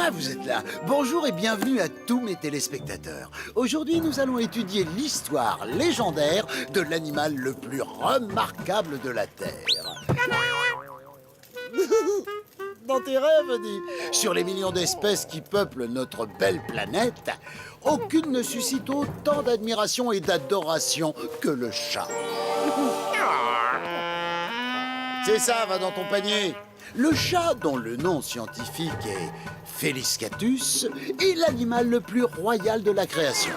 Ah, vous êtes là. Bonjour et bienvenue à tous mes téléspectateurs. Aujourd'hui, nous allons étudier l'histoire légendaire de l'animal le plus remarquable de la Terre. Dans tes rêves, dis. Sur les millions d'espèces qui peuplent notre belle planète, aucune ne suscite autant d'admiration et d'adoration que le chat. C'est ça, va dans ton panier. Le chat, dont le nom scientifique est Felis catus, est l'animal le plus royal de la création.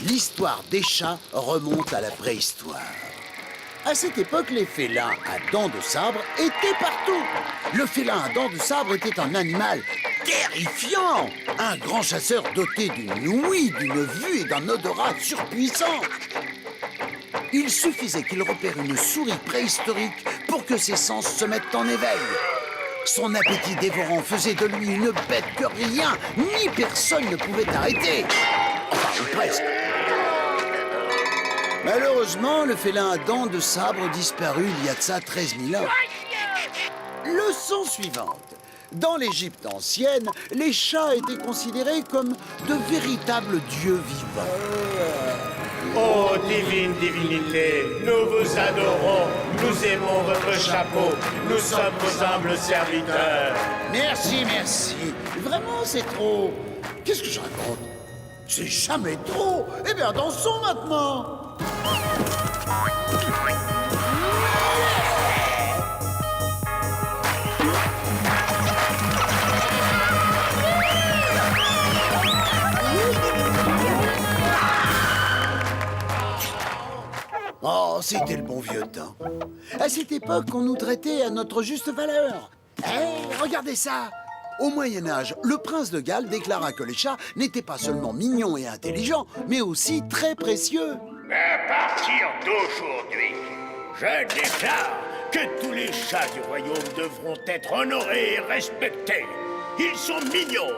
L'histoire des chats remonte à la préhistoire. À cette époque, les félins à dents de sabre étaient partout. Le félin à dents de sabre était un animal terrifiant, un grand chasseur doté d'une ouïe, d'une vue et d'un odorat surpuissant. Il suffisait qu'il repère une souris préhistorique pour que ses sens se mettent en éveil. Son appétit dévorant faisait de lui une bête que rien ni personne ne pouvait arrêter. Enfin, ou presque. Malheureusement, le félin à dents de sabre disparut il y a de ça 13 000 ans. Leçon suivante. Dans l'Égypte ancienne, les chats étaient considérés comme de véritables dieux vivants. Ô divine divinité, nous vous adorons, nous aimons votre chapeau, nous sommes vos humbles serviteurs. Merci, merci. Vraiment, c'est trop. Qu'est-ce que je raconte? C'est jamais trop. Eh bien, dansons maintenant. Oh, c'était le bon vieux temps. À cette époque, on nous traitait à notre juste valeur. Regardez ça! Au Moyen-Âge, le prince de Galles déclara que les chats n'étaient pas seulement mignons et intelligents, mais aussi très précieux. À partir d'aujourd'hui, je déclare que tous les chats du royaume devront être honorés et respectés. Ils sont mignons,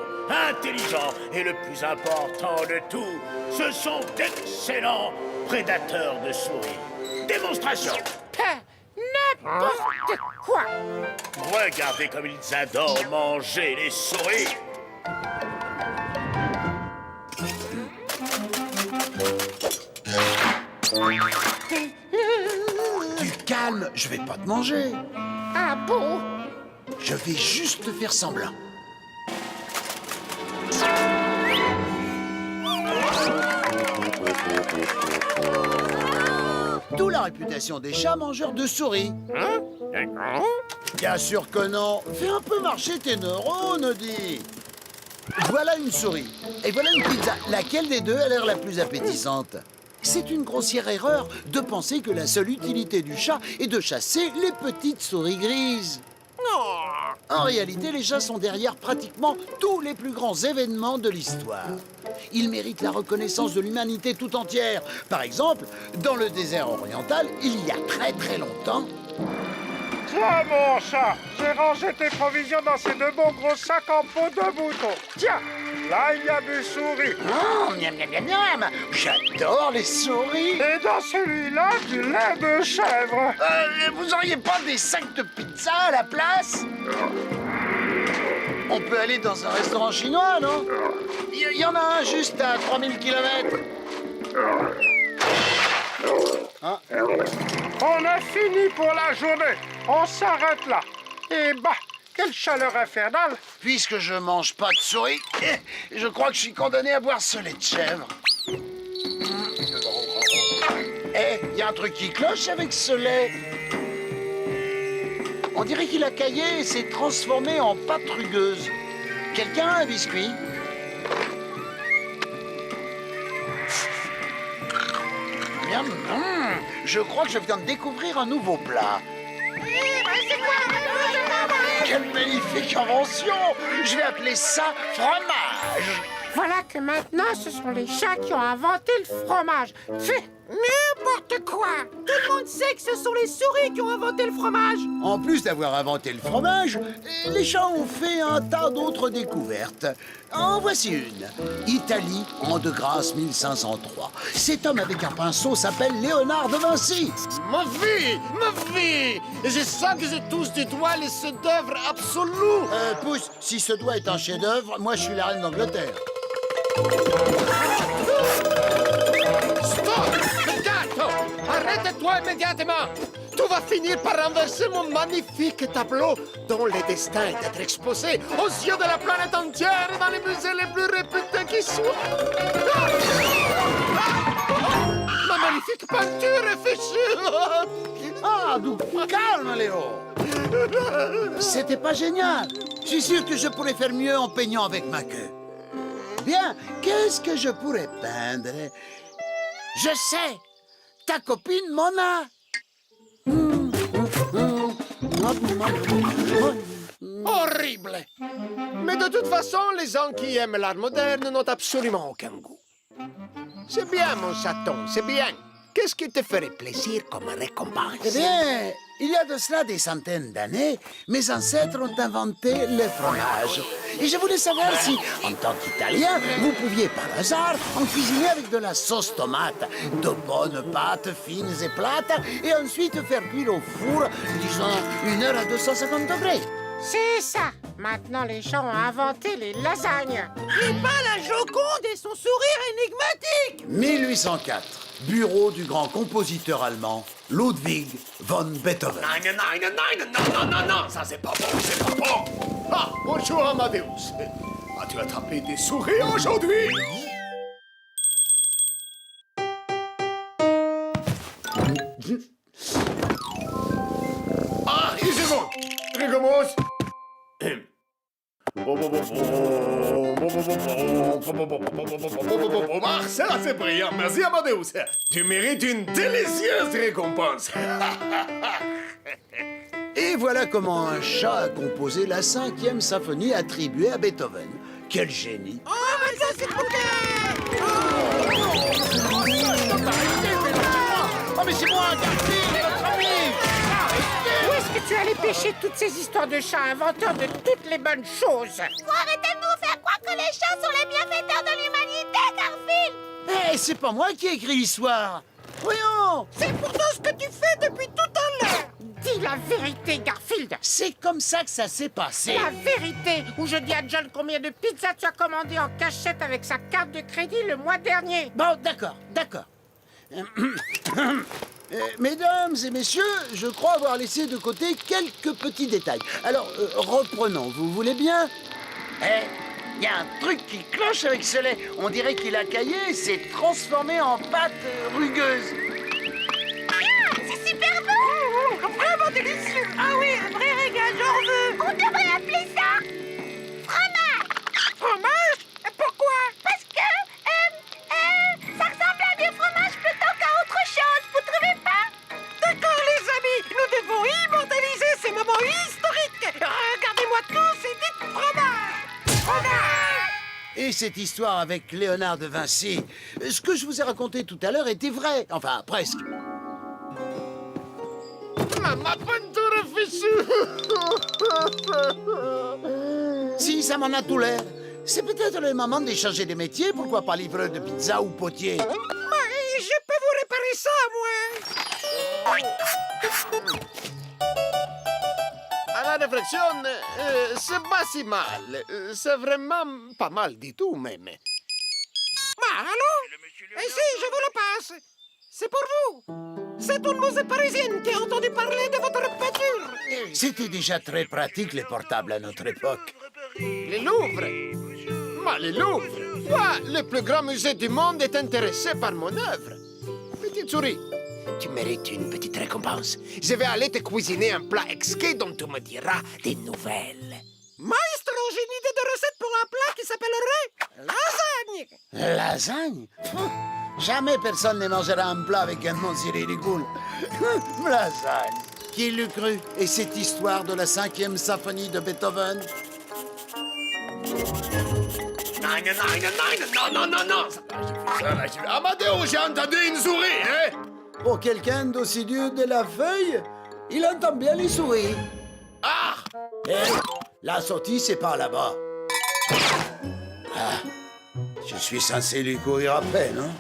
intelligents et le plus important de tout, ce sont d'excellents prédateurs de souris. Démonstration. N'importe quoi! Regardez comme ils adorent manger les souris. Du calme, je vais pas te manger. Ah bon? Je vais juste te faire semblant. D'où la réputation des chats mangeurs de souris. Bien sûr que non. Fais un peu marcher tes neurones, dis. Voilà une souris. Et voilà une pizza. Laquelle des deux a l'air la plus appétissante? C'est une grossière erreur de penser que la seule utilité du chat est de chasser les petites souris grises. En réalité, les chats sont derrière pratiquement tous les plus grands événements de l'histoire. Ils méritent la reconnaissance de l'humanité tout entière. Par exemple, dans le désert oriental, il y a très très longtemps... Tiens, mon chat, j'ai rangé tes provisions dans ces deux bons gros sacs en peau de mouton. Tiens, là, il y a des souris. Oh, miam, miam, miam, miam. J'adore les souris. Et dans celui-là, du lait de chèvre. Vous auriez pas des sacs de pizza à la place? On peut aller dans un restaurant chinois, non? Il y en a un juste à 3000 km. Ah. On a fini pour la journée. On s'arrête là. Et bah, quelle chaleur infernale. Puisque je mange pas de souris, je crois que je suis condamné à boire ce lait de chèvre. Il y a un truc qui cloche avec ce lait. On dirait qu'il a caillé et s'est transformé en pâte rugueuse. Quelqu'un a un biscuit? Miam, je crois que je viens de découvrir un nouveau plat. C'est quoi? Quelle magnifique invention! Je vais appeler ça fromage. Voilà que maintenant, ce sont les chats qui ont inventé le fromage. N'importe quoi! Tout le monde sait que ce sont les souris qui ont inventé le fromage! En plus d'avoir inventé le fromage, les chats ont fait un tas d'autres découvertes. En voici une. Italie, an de grâce 1503. Cet homme avec un pinceau s'appelle Léonard de Vinci. Ma vie! Je sens que je touche du doigt les chefs-d'œuvre absolus. Pousse, si ce doigt est un chef-d'œuvre, moi je suis la reine d'Angleterre. Stop! Gato! Arrête-toi immédiatement! Tu vas finir par renverser mon magnifique tableau dont le destin est d'être exposé aux yeux de la planète entière dans les musées les plus réputés qui soient. Ma magnifique peinture est fichue! Ah, d'où calme, Léo. C'était pas génial. Je suis sûr que je pourrais faire mieux en peignant avec ma queue. Bien, qu'est-ce que je pourrais peindre? Je sais, ta copine Mona. Horrible! Mais de toute façon, les gens qui aiment l'art moderne n'ont absolument aucun goût. C'est bien, mon chaton, c'est bien. Qu'est-ce qui te ferait plaisir comme récompense? Eh bien, il y a de cela des centaines d'années, mes ancêtres ont inventé le fromage. Et je voulais savoir si, en tant qu'Italien, vous pouviez par hasard en cuisiner avec de la sauce tomate, de bonnes pâtes fines et plates, et ensuite faire cuire au four, disons, 1 heure à 250 degrés. C'est ça! Maintenant, les gens ont inventé les lasagnes! Et pas la Joconde et son sourire énigmatique! 1804, bureau du grand compositeur allemand Ludwig von Beethoven. Non, ça c'est pas bon. Ah, bonjour Amadeus. As-tu attrapé des souris aujourd'hui? Ah, et c'est bon. Recommence. Ah, ça c'est brillant. Merci Amadeus. Tu mérites une délicieuse récompense. Et voilà comment un chat a composé la 5e symphonie attribuée à Beethoven. Quel génie! Oh, mais ça, c'est trop bien! Oh, mais c'est moi, Garfield, notre ami! Où est-ce que tu allais pêcher toutes ces histoires de chats inventeurs de toutes les bonnes choses? Faut arrêter de nous faire croire que les chats sont les bienfaiteurs de l'humanité, Garfield! Eh, c'est pas moi qui ai écrit l'histoire! Voyons! C'est pourtant ce que tu fais depuis tout à l'heure! Dis la vérité, Garfield! C'est comme ça que ça s'est passé. La vérité! Ou je dis à John combien de pizzas tu as commandé en cachette avec sa carte de crédit le mois dernier! Bon, d'accord. Mesdames et messieurs, je crois avoir laissé de côté quelques petits détails. Alors, reprenons, vous voulez bien? Il y a un truc qui cloche avec ce lait. On dirait qu'il a caillé et s'est transformé en pâte rugueuse. Ah, c'est super bon! Vraiment délicieux! Ah oui, un vrai régal, j'en veux! On devrait appeler ça fromage! Fromage? Pourquoi? Parce que, ça ressemble à du fromage plutôt qu'à autre chose, vous trouvez pas? D'accord, les amis, nous devons immortaliser ces moments historiques! Regardez-moi tous et dites fromage! Fromage! Et cette histoire avec Léonard de Vinci, ce que je vous ai raconté tout à l'heure était vrai. Enfin, presque. Ma peinture est fichue. Si, ça m'en a tout l'air. C'est peut-être le moment d'échanger des métiers, pourquoi pas livreur de pizza ou potier. Je peux vous réparer ça, moi! À la réflexion, c'est pas si mal. C'est vraiment pas mal du tout, même. Allô? Si, je vous le passe. C'est pour vous. C'est une musée parisienne qui a entendu parler de votre peinture. C'était déjà très pratique, les portables, à notre époque. Le Louvre. Le Louvre. Quoi? Le plus grand musée du monde est intéressé par mon œuvre. Petite souris, tu mérites une petite récompense. Je vais aller te cuisiner un plat exquis dont tu me diras des nouvelles. Maestro, j'ai une idée de recette pour un plat qui s'appellerait lasagne. Lasagne? Jamais personne ne mangera un plat avec un nom si ridicule. Lasagne. Qui l'eût cru? Et cette histoire de la 5e symphonie de Beethoven? Non. Amadeus, j'ai entendu une souris, hein? Pour quelqu'un d'aussi dur de la feuille, il entend bien les souris. Ah! Eh, la sortie, c'est par là-bas. Ah, je suis censé lui courir après, non?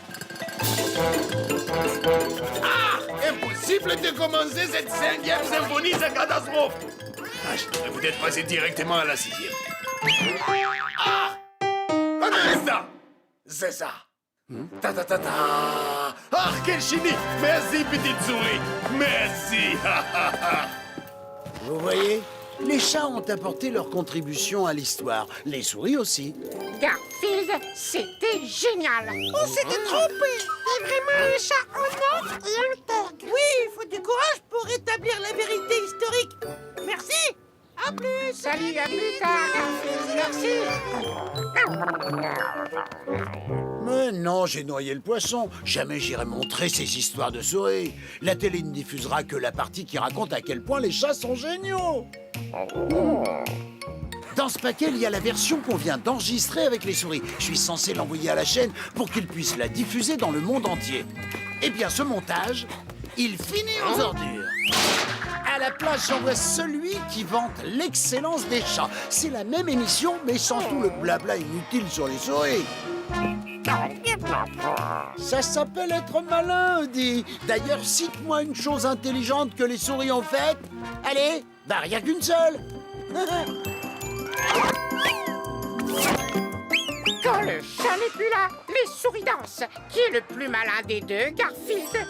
Impossible de commencer cette 5e symphonie, c'est catastrophe. Ah, je devrais peut-être passer directement à la 6e. Ah! Regardez ça! C'est ça. Ta ta ta ta. Ah, quel génie! Merci, petite souris. Merci. Vous voyez, les chats ont apporté leur contribution à l'histoire. Les souris aussi. Garfield, c'était génial. On s'était trompé. C'est vraiment un chat honnête et intègre. Oui, il faut du courage pour rétablir la vérité historique. Merci. À plus. Salut, à plus tard, Garfield. Merci. Mais non, j'ai noyé le poisson. Jamais j'irai montrer ces histoires de souris. La télé ne diffusera que la partie qui raconte à quel point les chats sont géniaux. Dans ce paquet, il y a la version qu'on vient d'enregistrer avec les souris. Je suis censé l'envoyer à la chaîne pour qu'ils puissent la diffuser dans le monde entier. Eh bien, ce montage, il finit aux ordures. À la place, j'envoie celui qui vante l'excellence des chats. C'est la même émission, mais sans tout le blabla inutile sur les souris. Ça s'appelle être malin, Audi. D'ailleurs, cite-moi une chose intelligente que les souris ont faite. Allez, bah rien qu'une seule. Quand le chat n'est plus là, les souris dansent. Qui est le plus malin des deux, Garfield?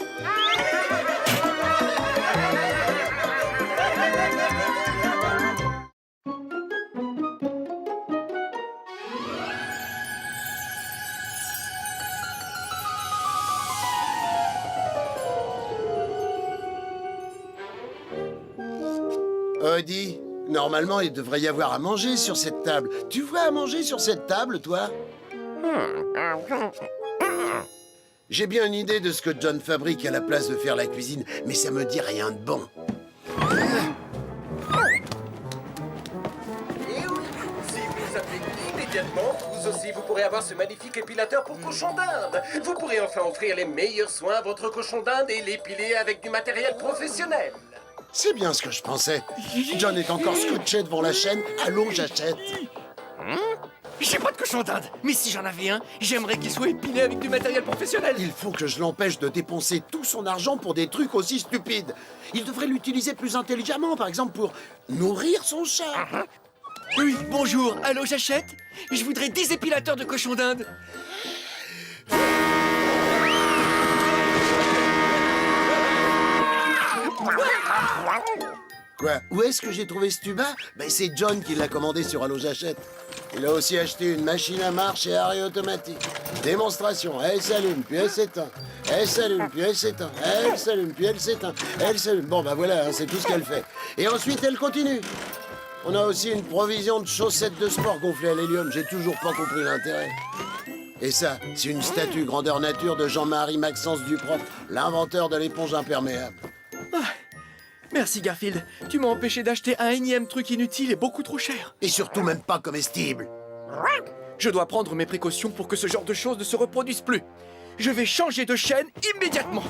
Audi, normalement, il devrait y avoir à manger sur cette table. Tu vois à manger sur cette table, toi? J'ai bien une idée de ce que John fabrique à la place de faire la cuisine, mais ça me dit rien de bon. Et oui, si vous appelez immédiatement, vous aussi vous pourrez avoir ce magnifique épilateur pour cochon d'Inde. Vous pourrez enfin offrir les meilleurs soins à votre cochon d'Inde et l'épiler avec du matériel professionnel. C'est bien ce que je pensais. John est encore scotché devant la chaîne. Allô, j'achète. J'ai pas de cochon d'Inde, mais si j'en avais un, j'aimerais qu'il soit épilé avec du matériel professionnel. Il faut que je l'empêche de dépenser tout son argent pour des trucs aussi stupides. Il devrait l'utiliser plus intelligemment, par exemple pour nourrir son chat. Oui, bonjour, allô, j'achète. Je voudrais 10 épilateurs de cochon d'Inde. Quoi? Où est-ce que j'ai trouvé ce tuba? Ben, c'est John qui l'a commandé sur Allo J'achète. Il a aussi acheté une machine à marche et arrêt automatique. Démonstration, elle s'allume, puis elle s'éteint. Elle s'allume, puis elle s'éteint. Elle s'allume, puis elle s'éteint. Elle s'allume. Bon, ben voilà, hein, c'est tout ce qu'elle fait. Et ensuite, elle continue. On a aussi une provision de chaussettes de sport gonflées à l'hélium. J'ai toujours pas compris l'intérêt. Et ça, c'est une statue grandeur nature de Jean-Marie Maxence Duproc, l'inventeur de l'éponge imperméable. Merci Garfield, tu m'as empêché d'acheter un énième truc inutile et beaucoup trop cher. Et surtout même pas comestible. Je dois prendre mes précautions pour que ce genre de choses ne se reproduise plus. Je vais changer de chaîne immédiatement.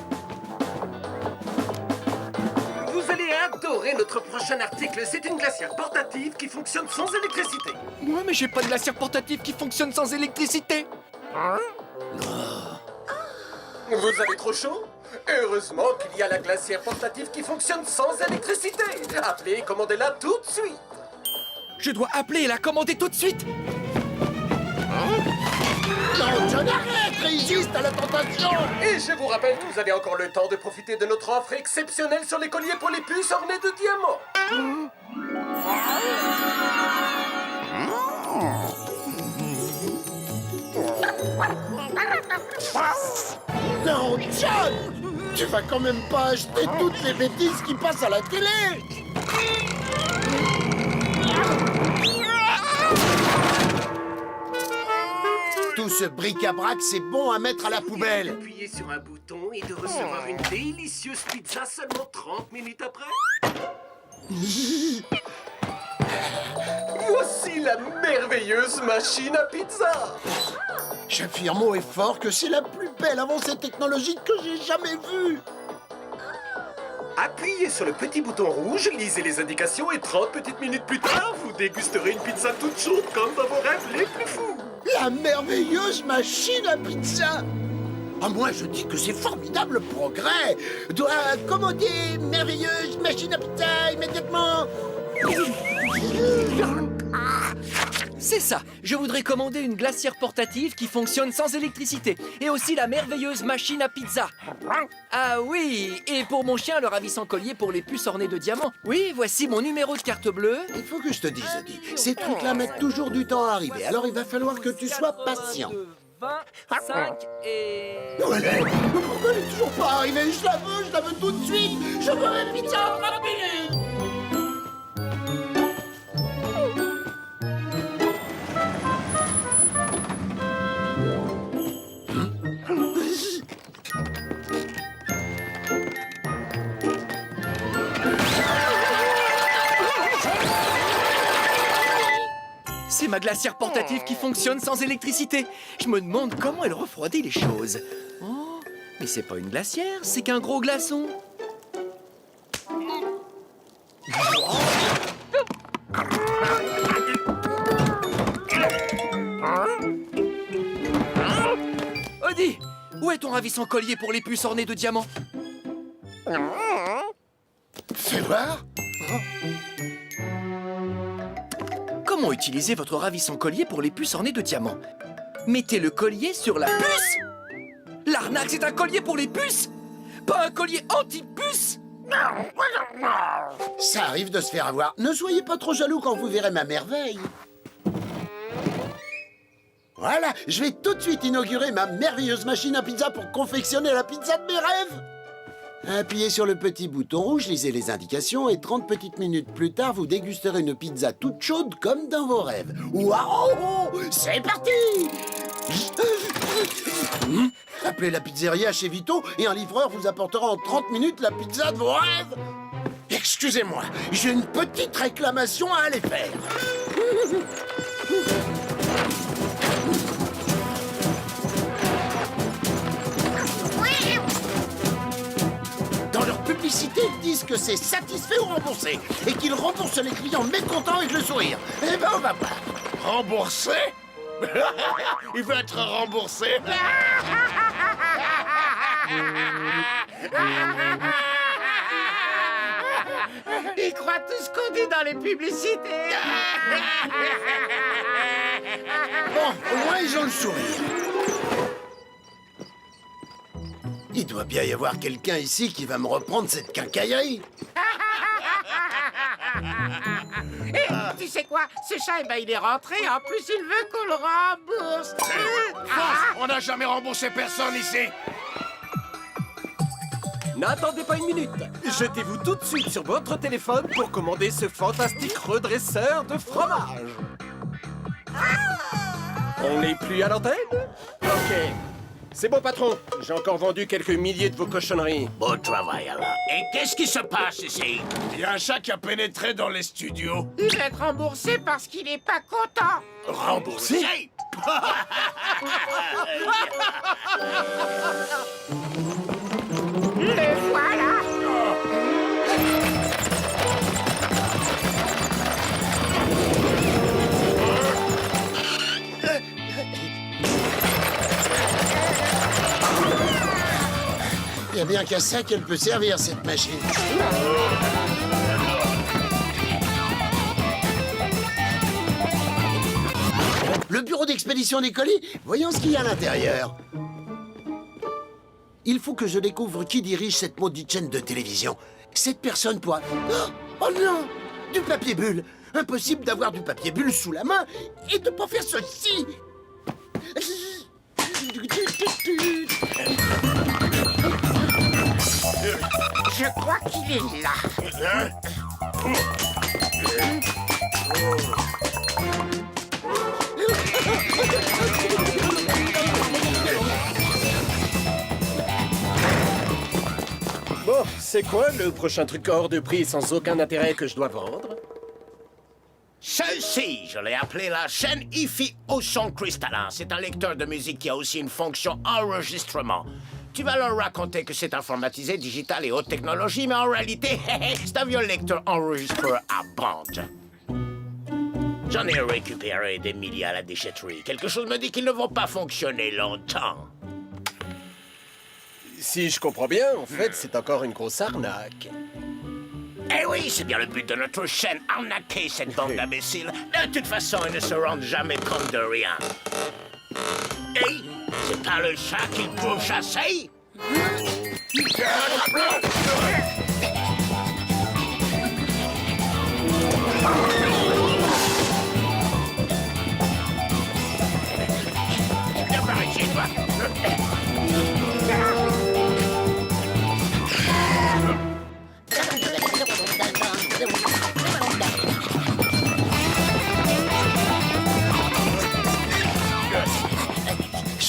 Vous allez adorer notre prochain article. C'est une glacière portative qui fonctionne sans électricité. Moi, mais j'ai pas de glacière portative qui fonctionne sans électricité. Vous avez trop chaud? Heureusement qu'il y a la glacière portative qui fonctionne sans électricité. Appelez et commandez-la tout de suite. Je dois appeler et la commander tout de suite. Non, John, arrête! Résiste à la tentation! Et je vous rappelle que vous avez encore le temps de profiter de notre offre exceptionnelle sur les colliers pour les puces ornés de diamants. Non, John! Tu vas quand même pas acheter toutes les bêtises qui passent à la télé! Tout ce bric-à-brac, c'est bon à mettre à la poubelle! Appuyez sur un bouton et de recevoir une délicieuse pizza seulement 30 minutes après. Voici la merveilleuse machine à pizza. J'affirme haut et fort que c'est la plus belle avancée technologique que j'ai jamais vue! Appuyez sur le petit bouton rouge, lisez les indications et 30 petites minutes plus tard, vous dégusterez une pizza toute chaude comme dans vos rêves les plus fous. La merveilleuse machine à pizza. Ah, moi, je dis que c'est formidable progrès. Dois commander merveilleuse machine à pizza immédiatement. C'est ça. Je voudrais commander une glacière portative qui fonctionne sans électricité. Et aussi la merveilleuse machine à pizza. Ah oui, et pour mon chien, le ravissant collier pour les puces ornées de diamants. Oui, voici mon numéro de carte bleue. Il faut que je te dise, Eddie, ces trucs-là mettent toujours du temps à arriver. Alors, il va falloir que tu sois patient. 25 et... Ouais, mais pourquoi elle est toujours pas arrivée? Je la veux tout de suite. Je veux ma pizza en 30 minutes. C'est ma glacière portative qui fonctionne sans électricité. Je me demande comment elle refroidit les choses. Oh, mais c'est pas une glacière, c'est qu'un gros glaçon. Odie, où est ton ravissant collier pour les puces ornées de diamants? Fais voir. Comment utiliser votre ravissant collier pour les puces ornées de diamants? Mettez le collier sur la puce. L'arnaque, c'est un collier pour les puces, pas un collier anti-puce. Ça arrive de se faire avoir. Ne soyez pas trop jaloux quand vous verrez ma merveille. Voilà, je vais tout de suite inaugurer ma merveilleuse machine à pizza pour confectionner la pizza de mes rêves. Appuyez sur le petit bouton rouge, lisez les indications et 30 petites minutes plus tard, vous dégusterez une pizza toute chaude comme dans vos rêves. Waouh! C'est parti! Appelez la pizzeria chez Vito et un livreur vous apportera en 30 minutes la pizza de vos rêves. Excusez-moi, j'ai une petite réclamation à aller faire. Dans leur publicité, ils disent que c'est satisfait ou remboursé et qu'ils remboursent les clients mécontents avec le sourire. Eh ben, on va voir. Remboursé? Il veut être remboursé. Ils croient tout ce qu'on dit dans les publicités. Bon, au moins ils ont le sourire. Il doit bien y avoir quelqu'un ici qui va me reprendre cette quincaillerie. Et tu sais quoi? Ce chat, eh ben, il est rentré. En plus, il veut qu'on le rembourse. On n'a jamais remboursé personne ici. N'attendez pas une minute. Jetez-vous tout de suite sur votre téléphone pour commander ce fantastique redresseur de fromage. On n'est plus à l'antenne? Ok. C'est bon, patron. J'ai encore vendu quelques milliers de vos cochonneries. Bon travail, alors. Et qu'est-ce qui se passe ici? Il y a un chat qui a pénétré dans les studios. Il va être remboursé parce qu'il est pas content. Remboursé? Le voilà. Il y a bien qu'à ça qu'elle peut servir, cette machine. Le bureau d'expédition des colis, voyons ce qu'il y a à l'intérieur. Il faut que je découvre qui dirige cette maudite chaîne de télévision. Cette personne pourra... Oh non! Du papier bulle! Impossible d'avoir du papier bulle sous la main et de pas faire ceci! Je crois qu'il est là. Bon, c'est quoi le prochain truc hors de prix et sans aucun intérêt que je dois vendre? Celle-ci, je l'ai appelée la chaîne hi-fi au son cristallin. C'est un lecteur de musique qui a aussi une fonction enregistrement. Tu vas leur raconter que c'est informatisé, digital et haute technologie, mais en réalité, c'est un vieux lecteur enregistreur à bande. J'en ai récupéré des milliers à la déchetterie. Quelque chose me dit qu'ils ne vont pas fonctionner longtemps. Si je comprends bien, en fait, c'est encore une grosse arnaque. Eh oui, c'est bien le but de notre chaîne, arnaquer cette bande d'imbéciles. De toute façon, ils ne se rendent jamais compte de rien. Hey, c'est pas le chat qu'il faut chasser? Viens par ici, toi.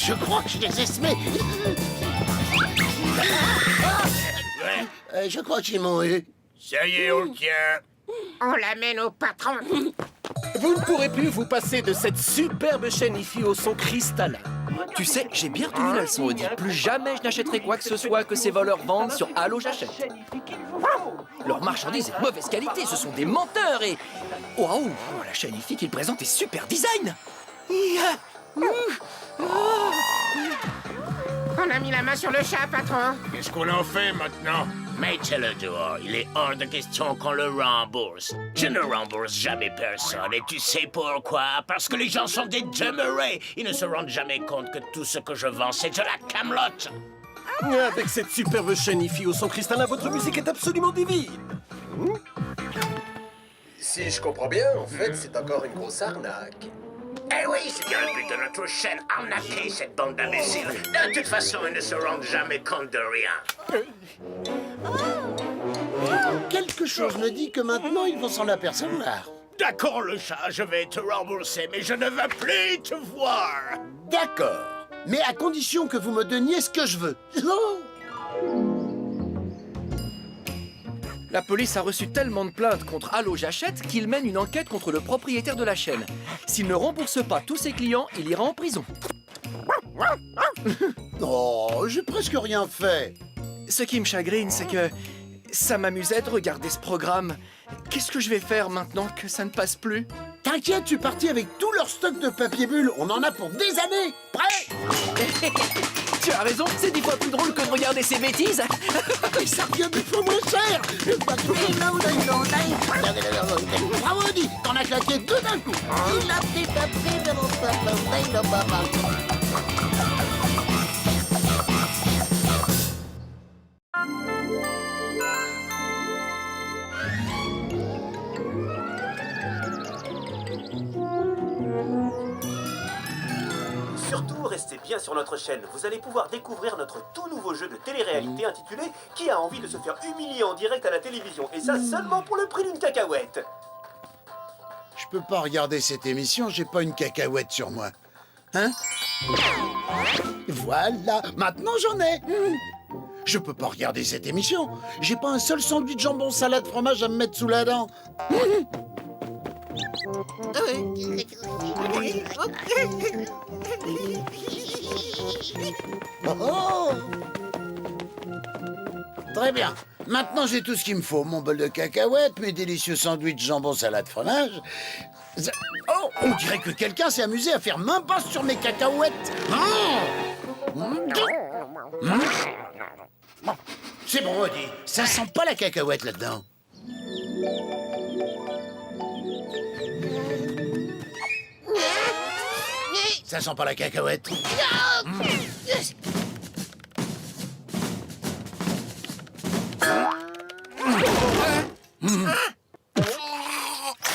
Je crois que je les ai semés. Je crois que j'ai mon eu. Ça y est, on le tient. On l'amène au patron. Vous ne pourrez plus vous passer de cette superbe chaîne IFI au son cristallin. Tu sais, j'ai bien retenu la leçon, Audi. Plus jamais je n'achèterai quoi que ce soit que ces voleurs vendent sur Allo J'achète. Leur marchandise est de mauvaise qualité, ce sont des menteurs et... Waouh, la chaîne IFI qu'ils présentent est super design. On a mis la main sur le chat, patron. Qu'est-ce qu'on en fait maintenant? Mettez-le dehors. Il est hors de question qu'on le rembourse. Je ne rembourse jamais personne. Et tu sais pourquoi? Parce que les gens sont des demeurés. Ils ne se rendent jamais compte que tout ce que je vends, c'est de la camelote. Avec cette superbe chaîne IFI au son cristallin, votre musique est absolument divine. Si je comprends bien, en fait, c'est encore une grosse arnaque. Eh oui, c'est bien le but de notre chaîne, arnaquer cette bande d'imbéciles. De toute façon, ils ne se rendent jamais compte de rien. Quelque chose me dit que maintenant ils vont s'en apercevoir. D'accord, le chat, je vais te rembourser, mais je ne veux plus te voir. D'accord, mais à condition que vous me donniez ce que je veux. La police a reçu tellement de plaintes contre Allo J'achète qu'il mène une enquête contre le propriétaire de la chaîne. S'il ne rembourse pas tous ses clients, il ira en prison. Oh, j'ai presque rien fait. Ce qui me chagrine, c'est que ça m'amusait de regarder ce programme. Qu'est-ce que je vais faire maintenant que ça ne passe plus? T'inquiète, je suis parti avec tout leur stock de papier bulle. On en a pour des années. Prêt? Tu as raison, c'est 10 fois plus drôle que de regarder ces bêtises. Mais ça revient 10 fois moins cher. Bravo, Eddie, t'en as claqué 2 d'un coup. Surtout, restez bien sur notre chaîne. Vous allez pouvoir découvrir notre tout nouveau jeu de télé-réalité intitulé « Qui a envie de se faire humilier en direct à la télévision ?» Et ça seulement pour le prix d'une cacahuète. Je peux pas regarder cette émission, j'ai pas une cacahuète sur moi. Hein? Voilà, maintenant j'en ai. Je peux pas regarder cette émission. J'ai pas un seul sandwich jambon salade fromage à me mettre sous la dent. Oh! Très bien. Maintenant, j'ai tout ce qu'il me faut. Mon bol de cacahuètes, mes délicieux sandwichs jambon salade fromage. Oh! On dirait que quelqu'un s'est amusé à faire main basse sur mes cacahuètes. C'est bon, Eddie. Ça sent pas la cacahuète là-dedans. Ça sent pas la cacahuète.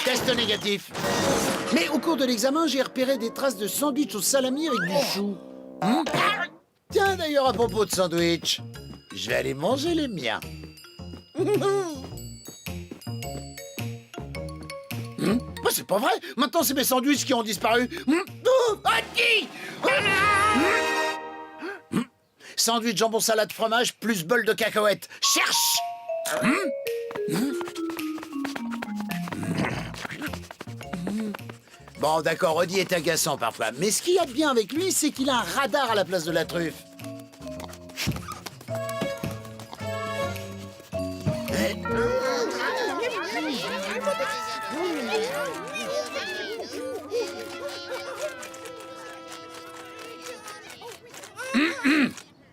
Test négatif. Mais au cours de l'examen, j'ai repéré des traces de sandwich au salami avec du chou. Tiens, d'ailleurs, à propos de sandwich, je vais aller manger les miens. Oh, c'est pas vrai. Maintenant, c'est mes sandwichs qui ont disparu. Sandwich jambon salade fromage plus bol de cacahuètes. Cherche. Bon, d'accord, Audi est agaçant parfois. Mais ce qu'il y a de bien avec lui, c'est qu'il a un radar à la place de la truffe.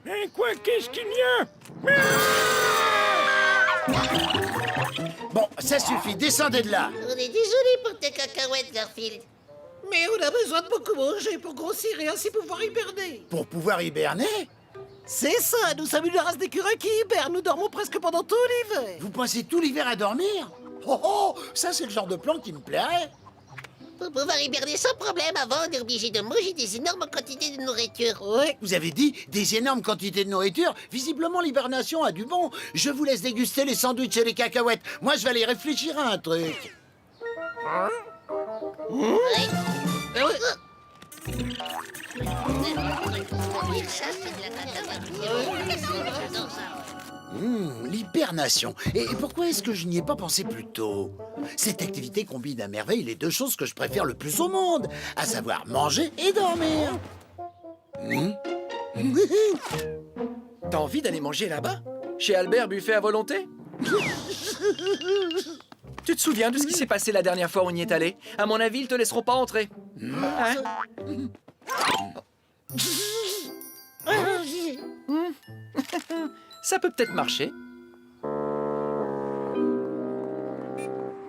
Hein, quoi, qu'est-ce qu'il y a? Bon, ça suffit, descendez de là. On est désolé pour tes cacahuètes, Garfield. Mais on a besoin de beaucoup manger pour grossir et ainsi pouvoir hiberner. Pour pouvoir hiberner? C'est ça, nous sommes une race d'écureuils qui hibernent. Nous dormons presque pendant tout l'hiver. Vous passez tout l'hiver à dormir? Oh oh, ça c'est le genre de plan qui me plairait. Pour pouvoir hiberner sans problème, avant, on est obligé de manger des énormes quantités de nourriture. Ouais. Vous avez dit des énormes quantités de nourriture. Visiblement, l'hibernation a du bon. Je vous laisse déguster les sandwichs et les cacahuètes. Moi, je vais aller réfléchir à un truc. L'hibernation. Et pourquoi est-ce que je n'y ai pas pensé plus tôt? Cette activité combine à merveille les deux choses que je préfère le plus au monde, à savoir manger et dormir. T'as envie d'aller manger là-bas? Chez Albert, buffet à volonté? Tu te souviens de ce qui s'est passé la dernière fois où on y est allé? À mon avis, ils te laisseront pas entrer. Hein? Ça peut peut-être marcher.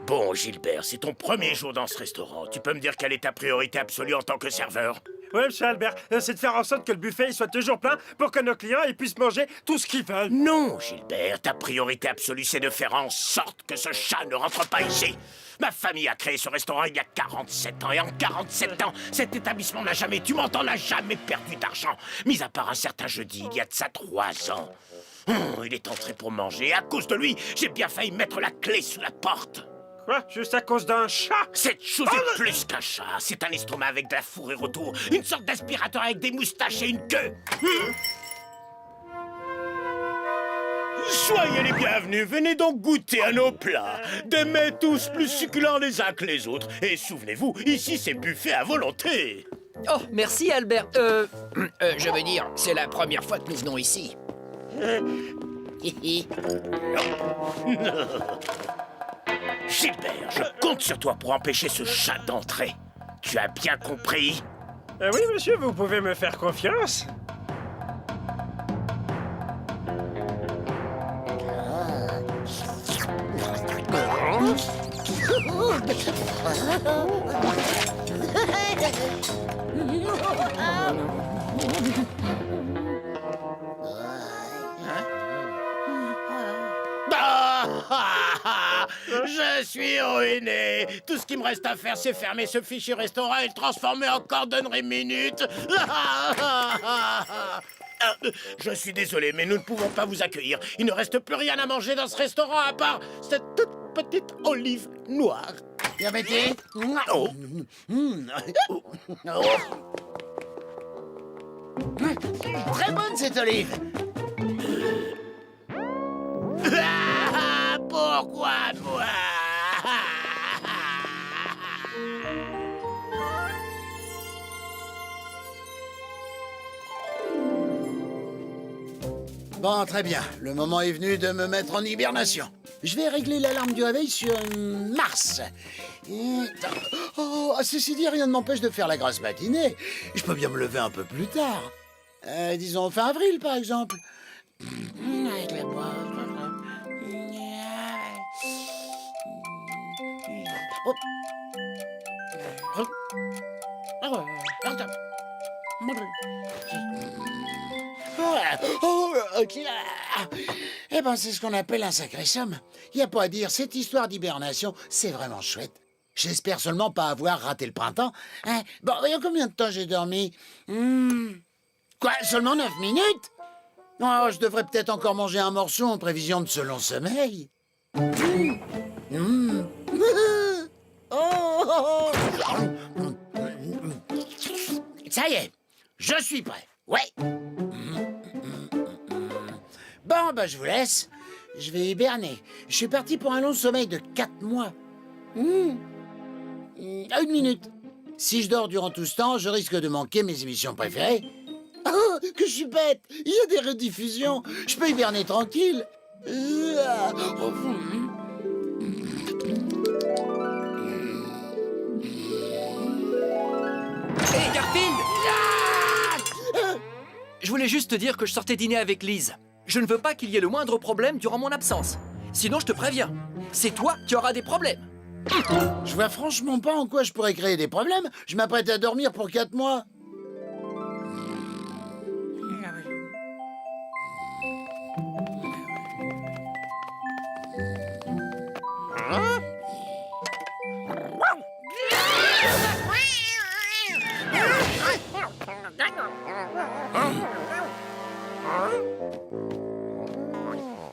Bon, Gilbert, c'est ton premier jour dans ce restaurant. Tu peux me dire quelle est ta priorité absolue en tant que serveur? Oui, monsieur Albert, c'est de faire en sorte que le buffet il soit toujours plein pour que nos clients ils puissent manger tout ce qu'ils veulent. Non, Gilbert, ta priorité absolue, c'est de faire en sorte que ce chat ne rentre pas ici. Ma famille a créé ce restaurant il y a 47 ans, et en 47 ans, cet établissement n'a jamais, tu m'entends, n'a jamais perdu d'argent. Mis à part un certain jeudi, il y a de ça 3 ans. Il est entré pour manger, et à cause de lui, j'ai bien failli mettre la clé sous la porte. Quoi? Juste à cause d'un chat? Cette chose est plus qu'un chat. C'est un estomac avec de la fourrure autour. Une sorte d'aspirateur avec des moustaches et une queue. Soyez les bienvenus. Venez donc goûter à nos plats. Des mets tous plus succulents les uns que les autres. Et souvenez-vous, ici c'est buffet à volonté. Oh, merci Albert. Je veux dire, c'est la première fois que nous venons ici. Gilbert, je compte sur toi pour empêcher ce chat d'entrer. Tu as bien compris? Oui, monsieur, vous pouvez me faire confiance. Je suis ruiné. Tout ce qui me reste à faire, c'est fermer ce fichu restaurant et le transformer en cordonnerie minute. Je suis désolé, mais nous ne pouvons pas vous accueillir. Il ne reste plus rien à manger dans ce restaurant à part cette toute petite olive noire. Permettez? Oh. Très bonne cette olive. Pourquoi moi? Bon, très bien. Le moment est venu de me mettre en hibernation. Je vais régler l'alarme du réveil sur Mars. Oh, ceci dit, rien ne m'empêche de faire la grasse matinée. Je peux bien me lever un peu plus tard. Disons fin avril, par exemple. Avec la boîte. Eh ben, c'est ce qu'on appelle un sacré somme. Y a pas à dire, cette histoire d'hibernation, c'est vraiment chouette. J'espère seulement pas avoir raté le printemps. Hein? Bon, et en combien de temps j'ai dormi? Quoi, seulement 9 minutes? Oh, je devrais peut-être encore manger un morceau en prévision de ce long sommeil. Oh. Ça y est, je suis prêt. Ouais. Bon, bah je vous laisse. Je vais hiberner. Je suis parti pour un long sommeil de 4 mois. Une minute. Si je dors durant tout ce temps, je risque de manquer mes émissions préférées. Oh, que je suis bête. Il y a des rediffusions. Je peux hiberner tranquille. je voulais juste te dire que je sortais dîner avec Lise. Je ne veux pas qu'il y ait le moindre problème durant mon absence. Sinon, je te préviens, c'est toi qui auras des problèmes. Je vois franchement pas en quoi je pourrais créer des problèmes. Je m'apprête à dormir pour 4 mois.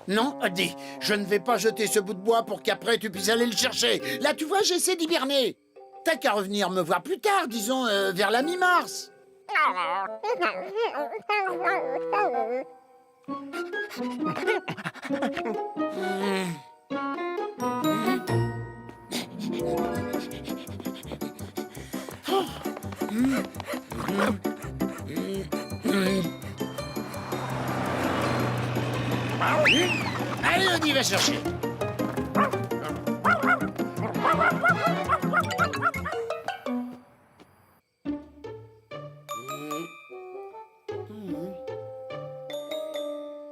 Non, Odie, je ne vais pas jeter ce bout de bois pour qu'après tu puisses aller le chercher. Là, tu vois, j'essaie d'hiberner. T'as qu'à revenir me voir plus tard, disons vers la mi-mars. Allez, Odie, va chercher.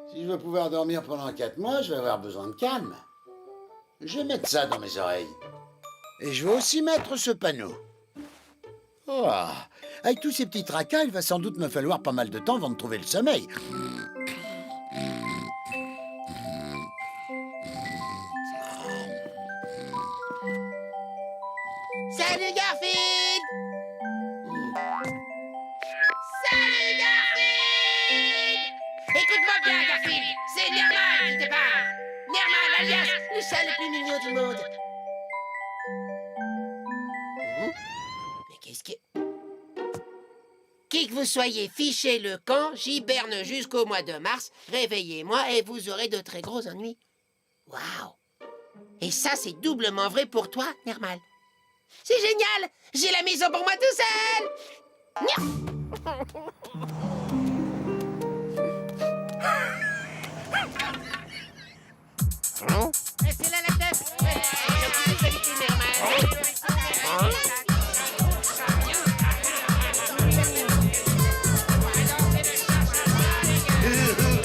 Si je veux pouvoir dormir pendant 4 mois, je vais avoir besoin de calme. Je vais mettre ça dans mes oreilles. Et je vais aussi mettre ce panneau. Oh, avec tous ces petits tracas, il va sans doute me falloir pas mal de temps avant de trouver le sommeil. Salut Garfield! Salut, Garfield! Écoute-moi bien, Garfield! C'est Nermal qui te parle! Nermal, alias le chat le plus mignon du monde! Mais qu'est-ce que... Qui que vous soyez, fichez le camp, j'hiberne jusqu'au mois de mars, réveillez-moi et vous aurez de très gros ennuis. Waouh! Et ça, c'est doublement vrai pour toi, Nermal. C'est génial! J'ai la maison pour moi tout seul! Nya. C'est là la tête!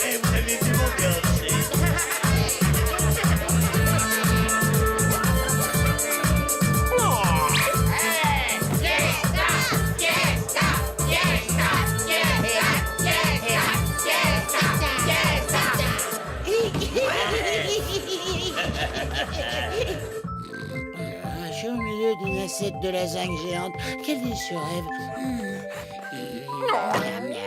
Et vous avez vu mon Je suis au milieu d'une assiette de lasagne géante. Quel délicieux rêve. Miam, miam.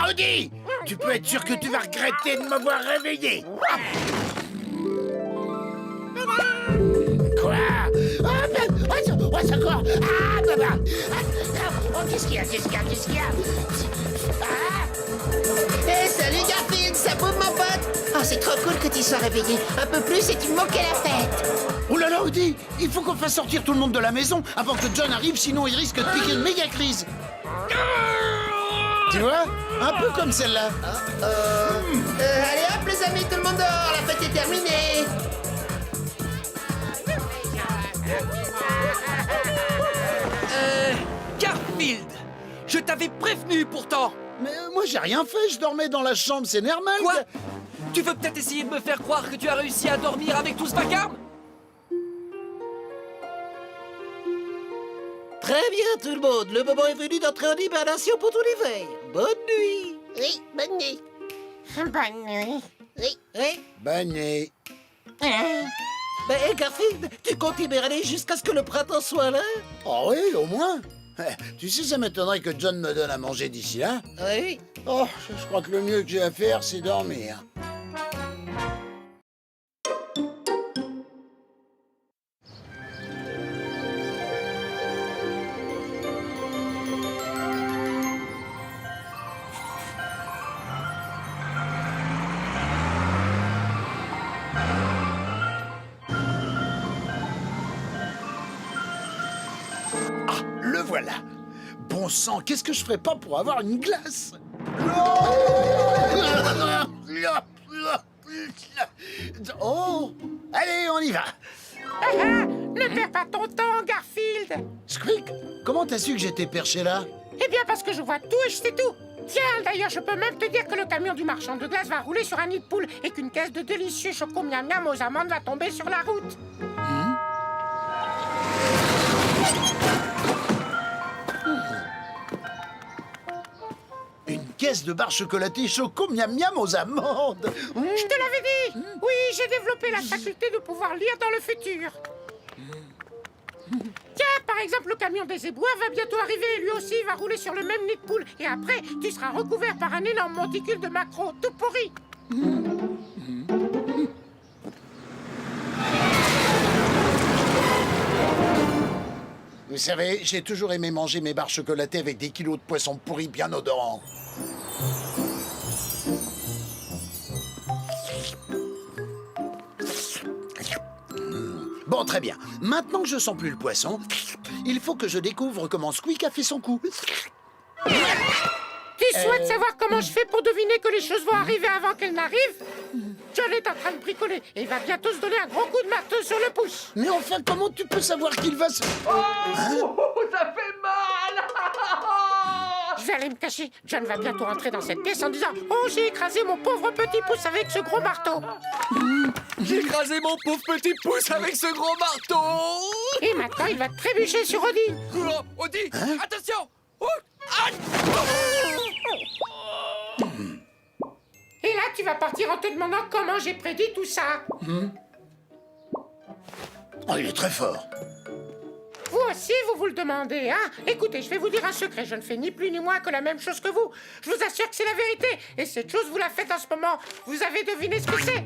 Odie, tu peux être sûr que tu vas regretter de m'avoir réveillé. Quoi? Oh, secours! Ah, papa! Oh, qu'est-ce qu'il y a? Hey, salut Garfield, ça bouffe mon pote! Oh, c'est trop cool que tu sois réveillé. Un peu plus et tu me manquais la fête. Oh là là, Odie, il faut qu'on fasse sortir tout le monde de la maison avant que John arrive, sinon il risque de piquer une méga crise. Tu vois? Un peu comme celle-là. Allez hop les amis, tout le monde dehors, la fête est terminée. Garfield, je t'avais prévenu pourtant. Mais moi j'ai rien fait, je dormais dans la chambre, c'est normal. Quoi? Tu veux peut-être essayer de me faire croire que tu as réussi à dormir avec tout ce vacarme? Très bien tout le monde, le moment est venu d'entrer en hibernation pour tout l'hiver. Bonne nuit. Oui, bonne nuit. Bonne nuit. Oui, oui. Bonne nuit. Ben, Garfield, tu comptes hiberner jusqu'à ce que le printemps soit là? Oh oui, au moins. Tu sais, ça m'étonnerait que John me donne à manger d'ici là. Oui. Oh, je crois que le mieux que j'ai à faire, c'est dormir. Le voilà. Bon sang, qu'est-ce que je ferais pas pour avoir une glace? Oh, allez, on y va. perds pas ton temps, Garfield. Squeak, comment t'as su que j'étais perché là? Eh bien, parce que je vois tout et je sais tout. Tiens, d'ailleurs, je peux même te dire que le camion du marchand de glace va rouler sur un nid de poule et qu'une caisse de délicieux chocos miam miam aux amandes va tomber sur la route. Une caisse de barres chocolatées choco miam miam aux amandes. Je te l'avais dit. Oui, j'ai développé la faculté de pouvoir lire dans le futur. Tiens, par exemple, le camion des éboueurs va bientôt arriver et lui aussi va rouler sur le même nid de poule. Et après, tu seras recouvert par un énorme monticule de maquereaux tout pourri. Vous savez, j'ai toujours aimé manger mes barres chocolatées avec des kilos de poissons pourris bien odorants. Bon, très bien. Maintenant que je sens plus le poisson, il faut que je découvre comment Squeak a fait son coup. Tu souhaites savoir comment je fais pour deviner que les choses vont arriver avant qu'elles n'arrivent? John est en train de bricoler et il va bientôt se donner un gros coup de marteau sur le pouce. Mais enfin, comment tu peux savoir qu'il va se... Ça fait mal. Je vais aller me cacher. John va bientôt entrer dans cette pièce en disant « Oh, j'ai écrasé mon pauvre petit pouce avec ce gros marteau !» J'ai écrasé mon pauvre petit pouce avec ce gros marteau. Et maintenant, il va trébucher sur Odie. Oh, Odie, attention. Oh, aïe. Et là, tu vas partir en te demandant comment j'ai prédit tout ça. Oh, il est très fort. Vous aussi, vous vous le demandez, hein? Écoutez, je vais vous dire un secret. Je ne fais ni plus ni moins que la même chose que vous. Je vous assure que c'est la vérité. Et cette chose, vous la faites en ce moment. Vous avez deviné ce que c'est?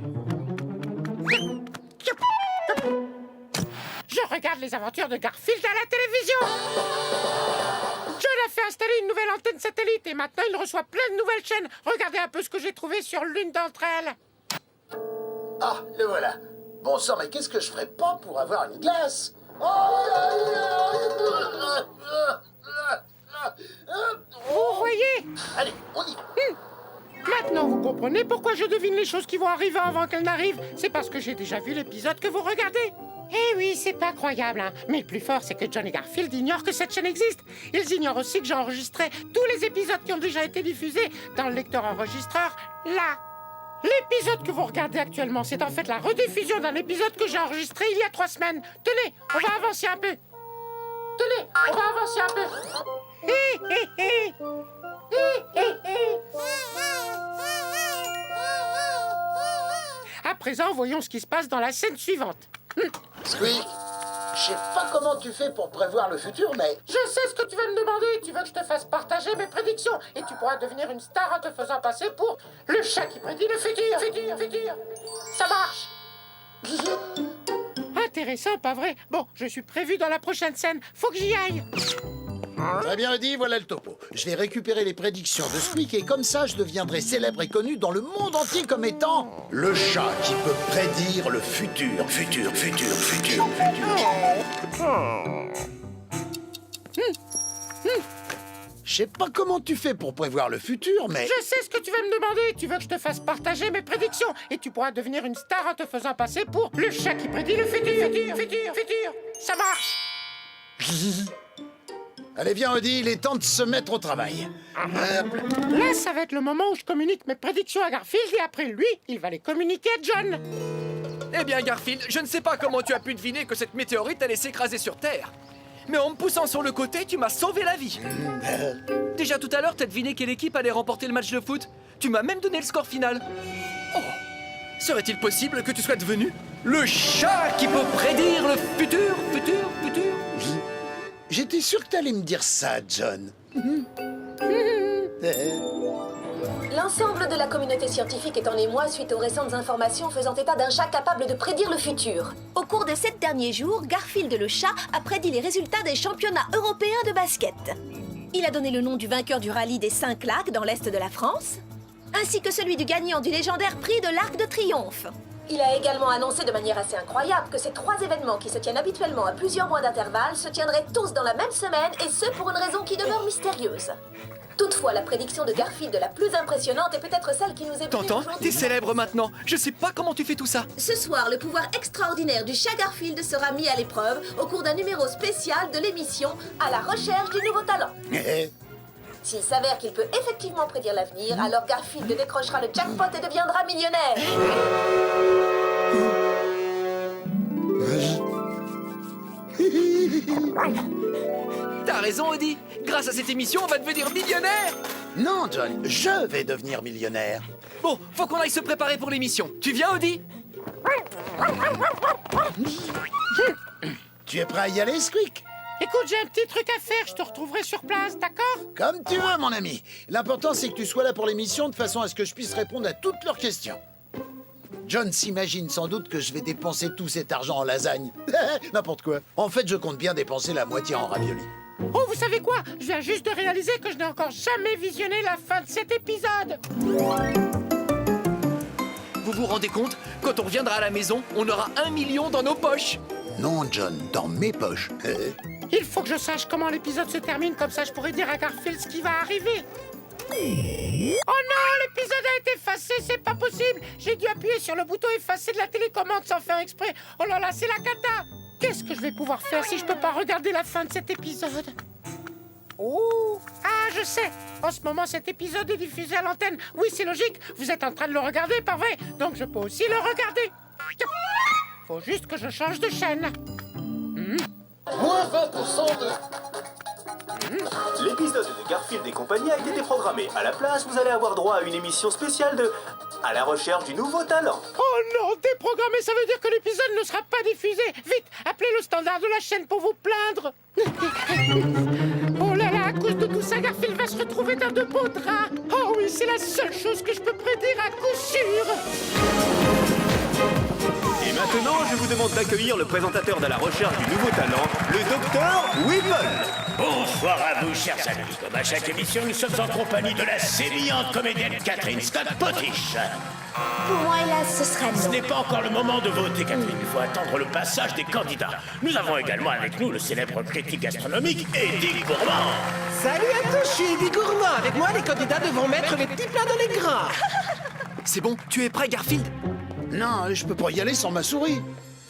Je regarde les aventures de Garfield à la télévision. John a fait installer une nouvelle antenne satellite et maintenant il reçoit plein de nouvelles chaînes. Regardez un peu ce que j'ai trouvé sur l'une d'entre elles. Ah, le voilà. Bon sang, mais qu'est-ce que je ferais pas pour avoir une glace? Vous voyez? Allez, on y va. Maintenant, vous comprenez pourquoi je devine les choses qui vont arriver avant qu'elles n'arrivent? C'est parce que j'ai déjà vu l'épisode que vous regardez. Eh oui, c'est pas croyable, hein. Mais le plus fort, c'est que John et Garfield ignorent que cette chaîne existe. Ils ignorent aussi que j'ai enregistré tous les épisodes qui ont déjà été diffusés dans le lecteur enregistreur, là. L'épisode que vous regardez actuellement, c'est en fait la rediffusion d'un épisode que j'ai enregistré il y a 3 semaines. Tenez, on va avancer un peu. Tenez, on va avancer un peu. Hé, hé, hé. Hé, hé, hé. À présent, voyons ce qui se passe dans la scène suivante. Squeak, je sais pas comment tu fais pour prévoir le futur, mais... Je sais ce que tu vas me demander. Tu veux que je te fasse partager mes prédictions et tu pourras devenir une star en te faisant passer pour le chat qui prédit le futur. Futur. Ça marche. Intéressant, pas vrai? Bon, je suis prévu dans la prochaine scène. Faut que j'y aille. Très bien dit, voilà le topo. Je vais récupérer les prédictions de Squeak et comme ça, je deviendrai célèbre et connu dans le monde entier comme étant... le chat qui peut prédire le futur. Futur. Je sais pas comment tu fais pour prévoir le futur, mais... Je sais ce que tu vas me demander. Tu veux que je te fasse partager mes prédictions et tu pourras devenir une star en te faisant passer pour le chat qui prédit le futur. Futur. Ça marche. Allez, viens, Odie, il est temps de se mettre au travail. Là, ça va être le moment où je communique mes prédictions à Garfield et après, lui, il va les communiquer à John. Eh bien, Garfield, je ne sais pas comment tu as pu deviner que cette météorite allait s'écraser sur Terre. Mais en me poussant sur le côté, tu m'as sauvé la vie. Déjà tout à l'heure, t'as deviné quelle équipe allait remporter le match de foot. Tu m'as même donné le score final. Oh, serait-il possible que tu sois devenu le chat qui peut prédire le futur? J'étais sûr que t'allais me dire ça, John. L'ensemble de la communauté scientifique est en émoi suite aux récentes informations faisant état d'un chat capable de prédire le futur. Au cours des 7 derniers jours, Garfield le chat a prédit les résultats des championnats européens de basket. Il a donné le nom du vainqueur du rallye des 5 lacs dans l'est de la France, ainsi que celui du gagnant du légendaire prix de l'Arc de Triomphe. Il a également annoncé de manière assez incroyable que ces 3 événements qui se tiennent habituellement à plusieurs mois d'intervalle se tiendraient tous dans la même semaine, et ce pour une raison qui demeure mystérieuse. Toutefois, la prédiction de Garfield la plus impressionnante est peut-être celle qui nous est venue T'entends? aujourd'hui. T'es célèbre maintenant. Je sais pas comment tu fais tout ça. Ce soir, le pouvoir extraordinaire du chat Garfield sera mis à l'épreuve au cours d'un numéro spécial de l'émission À la recherche du nouveau talent. S'il s'avère qu'il peut effectivement prédire l'avenir, alors Garfield décrochera le jackpot et deviendra millionnaire. T'as raison, Audi. Grâce à cette émission, on va devenir millionnaire. Non, John, je vais devenir millionnaire. Bon, faut qu'on aille se préparer pour l'émission. Tu viens, Audi? Tu es prêt à y aller, Squeak? Écoute, j'ai un petit truc à faire, je te retrouverai sur place, d'accord? Comme tu veux, mon ami. L'important, c'est que tu sois là pour l'émission de façon à ce que je puisse répondre à toutes leurs questions. John s'imagine sans doute que je vais dépenser tout cet argent en lasagne. N'importe quoi. En fait, je compte bien dépenser la moitié en raviolis. Oh, vous savez quoi? Je viens juste de réaliser que je n'ai encore jamais visionné la fin de cet épisode. Vous vous rendez compte? Quand on reviendra à la maison, on aura 1 million dans nos poches. Non, John, dans mes poches. Il faut que je sache comment l'épisode se termine, comme ça je pourrai dire à Garfield ce qui va arriver. Oh non, l'épisode a été effacé, c'est pas possible. J'ai dû appuyer sur le bouton effacer de la télécommande sans faire exprès. Oh là là, c'est la cata. Qu'est-ce que je vais pouvoir faire si je peux pas regarder la fin de cet épisode? Oh, ah, je sais. En ce moment, cet épisode est diffusé à l'antenne. Oui, c'est logique. Vous êtes en train de le regarder, pas vrai? Donc je peux aussi le regarder. Faut juste que je change de chaîne. Moins 20% de... L'épisode de Garfield et compagnie a été déprogrammé. À la place, vous allez avoir droit à une émission spéciale de À la recherche du nouveau talent. Oh non, déprogrammé, ça veut dire que l'épisode ne sera pas diffusé. Vite, appelez le standard de la chaîne pour vous plaindre. Oh là là, à cause de tout ça, Garfield va se retrouver dans de beaux draps. Oh oui, c'est la seule chose que je peux prédire à coup sûr. Et maintenant, je vous demande d'accueillir le présentateur de la recherche du nouveau talent, le docteur Whipple. Bonsoir à vous, chers amis. Comme à chaque émission, nous sommes en compagnie de la sémillante comédienne Catherine Scott Potiche. Pour moi, hélas, ce sera Ce non. n'est pas encore le moment de voter, Catherine. Il faut attendre le passage des candidats. Nous avons également avec nous le célèbre critique gastronomique Eddie Gourmand. Salut à tous, je suis Eddie Gourmand. Avec moi, les candidats devront mettre les petits plats dans les gras. C'est bon, tu es prêt, Garfield? Non, je peux pas y aller sans ma souris.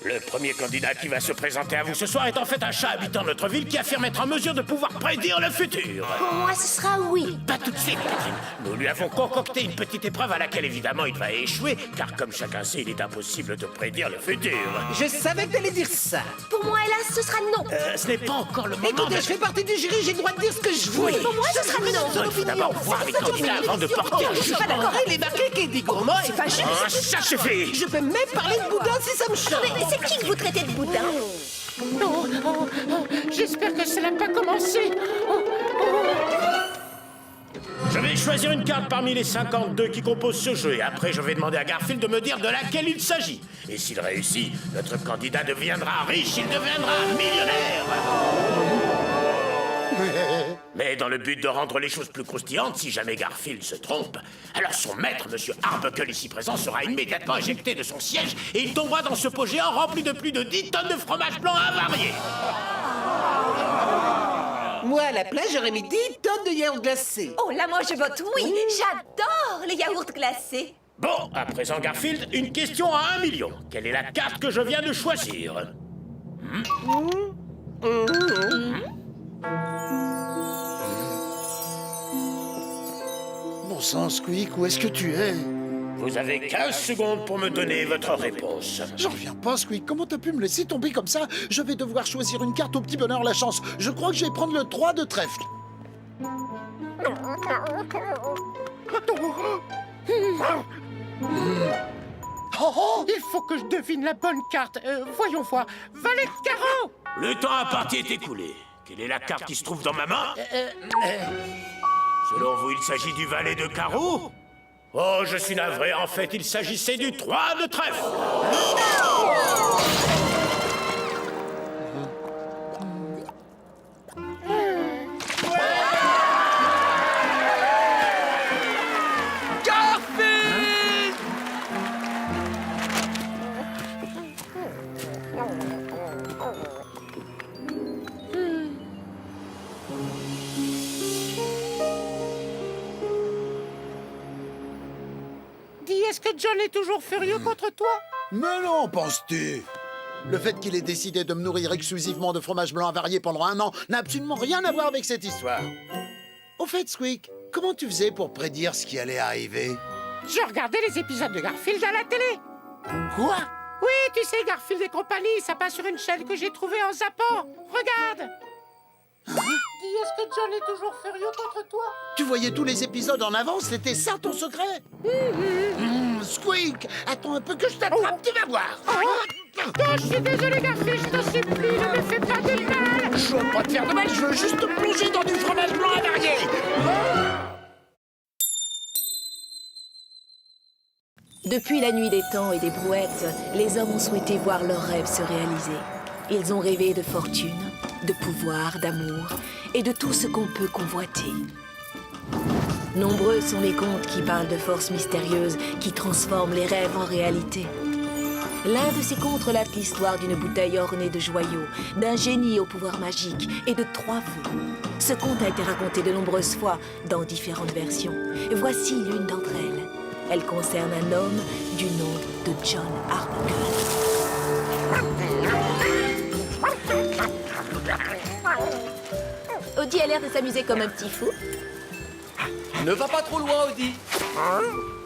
Le premier candidat qui va se présenter à vous ce soir est en fait un chat habitant notre ville qui affirme être en mesure de pouvoir prédire le futur. Pour moi, ce sera oui. Pas tout de suite, Catherine. Nous lui avons concocté une petite épreuve à laquelle évidemment il va échouer, car comme chacun sait, il est impossible de prédire le futur. Je savais que t'allais dire ça. Pour moi, hélas, ce sera non. Ce n'est pas encore le moment. Écoutez, je fais partie du jury, j'ai le droit de dire ce que je veux. Pour moi, ce sera non. Il faut d'abord voir les candidats avant de porter un Je suis pas jugement. d'accord, il est marqué qu'Eddie Gourmand... C'est pas juste. Ah, ça suffit. Je peux même parler de boudin si ça me chante. Mais c'est qui que vous traitez de boudin? Oh, j'espère que ça n'a pas commencé. Je vais choisir une carte parmi les 52 qui composent ce jeu et après je vais demander à Garfield de me dire de laquelle il s'agit. Et s'il réussit, notre candidat deviendra riche, il deviendra millionnaire. Mais dans le but de rendre les choses plus croustillantes, si jamais Garfield se trompe, alors son maître, Monsieur Arbuckle, ici présent, sera immédiatement éjecté de son siège et il tombera dans ce pot géant rempli de plus de 10 tonnes de fromage blanc avarié. Moi, à la place, j'aurais mis 10 tonnes de yaourt glacé. Oh là, moi je vote oui. J'adore les yaourts glacés. Bon, à présent, Garfield, une question à 1 million. Quelle est la carte que je viens de choisir? Bon sang, Squeak, où est-ce que tu es? Vous avez 15 secondes pour me donner votre réponse. J'en reviens pas, Squeak. Comment t'as pu me laisser tomber comme ça? Je vais devoir choisir une carte au petit bonheur la chance. Je crois que je vais prendre le 3 de trèfle. Il faut que je devine la bonne carte. Voyons voir. Valet de carreau. Le temps imparti est écoulé. Quelle est la carte qui se trouve dans ma main? Selon vous, il s'agit du valet de carreau? Oh, je suis navré. En fait, il s'agissait du 3 de trèfle. Garfield! Eddie, est-ce que John est toujours furieux contre toi? Mais non, penses-tu? Le fait qu'il ait décidé de me nourrir exclusivement de fromage blanc avarié pendant 1 an n'a absolument rien à voir avec cette histoire. Au fait, Squeak, comment tu faisais pour prédire ce qui allait arriver? Je regardais les épisodes de Garfield à la télé. Quoi? Oui, tu sais, Garfield et compagnie, ça passe sur une chaîne que j'ai trouvée en zappant. Regarde. Dis, est-ce que John est toujours furieux contre toi? Tu voyais tous les épisodes en avance, c'était ça ton secret? Squeak, attends un peu que je t'attrape, tu vas voir. Oh, je suis désolé, Garfield, je t'en supplie, ne me fais pas de mal. Je veux pas te faire de mal, je veux juste te plonger dans du fromage blanc avarié. Depuis la nuit des temps et des brouettes, les hommes ont souhaité voir leurs rêves se réaliser. Ils ont rêvé de fortune, de pouvoir, d'amour et de tout ce qu'on peut convoiter. Nombreux sont les contes qui parlent de forces mystérieuses qui transforment les rêves en réalité. L'un de ces contes relate l'histoire d'une bouteille ornée de joyaux, d'un génie au pouvoir magique et de 3 vœux. Ce conte a été raconté de nombreuses fois dans différentes versions. Voici l'une d'entre elles. Elle concerne un homme du nom de John Arbuckle. Audie a l'air de s'amuser comme un petit fou. Ne va pas trop loin, Audie.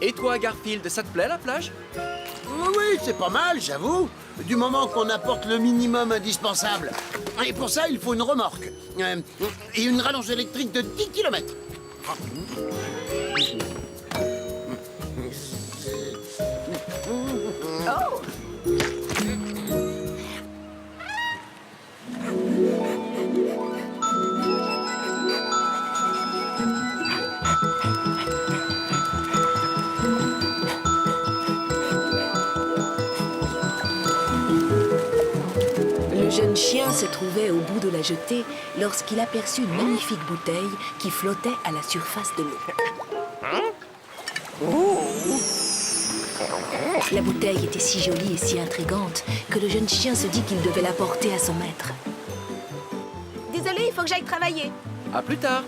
Et toi, Garfield, ça te plaît la plage? Oui, c'est pas mal, j'avoue. Du moment qu'on apporte le minimum indispensable. Et pour ça, il faut une remorque. Et une rallonge électrique de 10 km. Oh! Le jeune chien se trouvait au bout de la jetée lorsqu'il aperçut une magnifique bouteille qui flottait à la surface de l'eau. La bouteille était si jolie et si intrigante que le jeune chien se dit qu'il devait la porter à son maître. Désolé, il faut que j'aille travailler. À plus tard.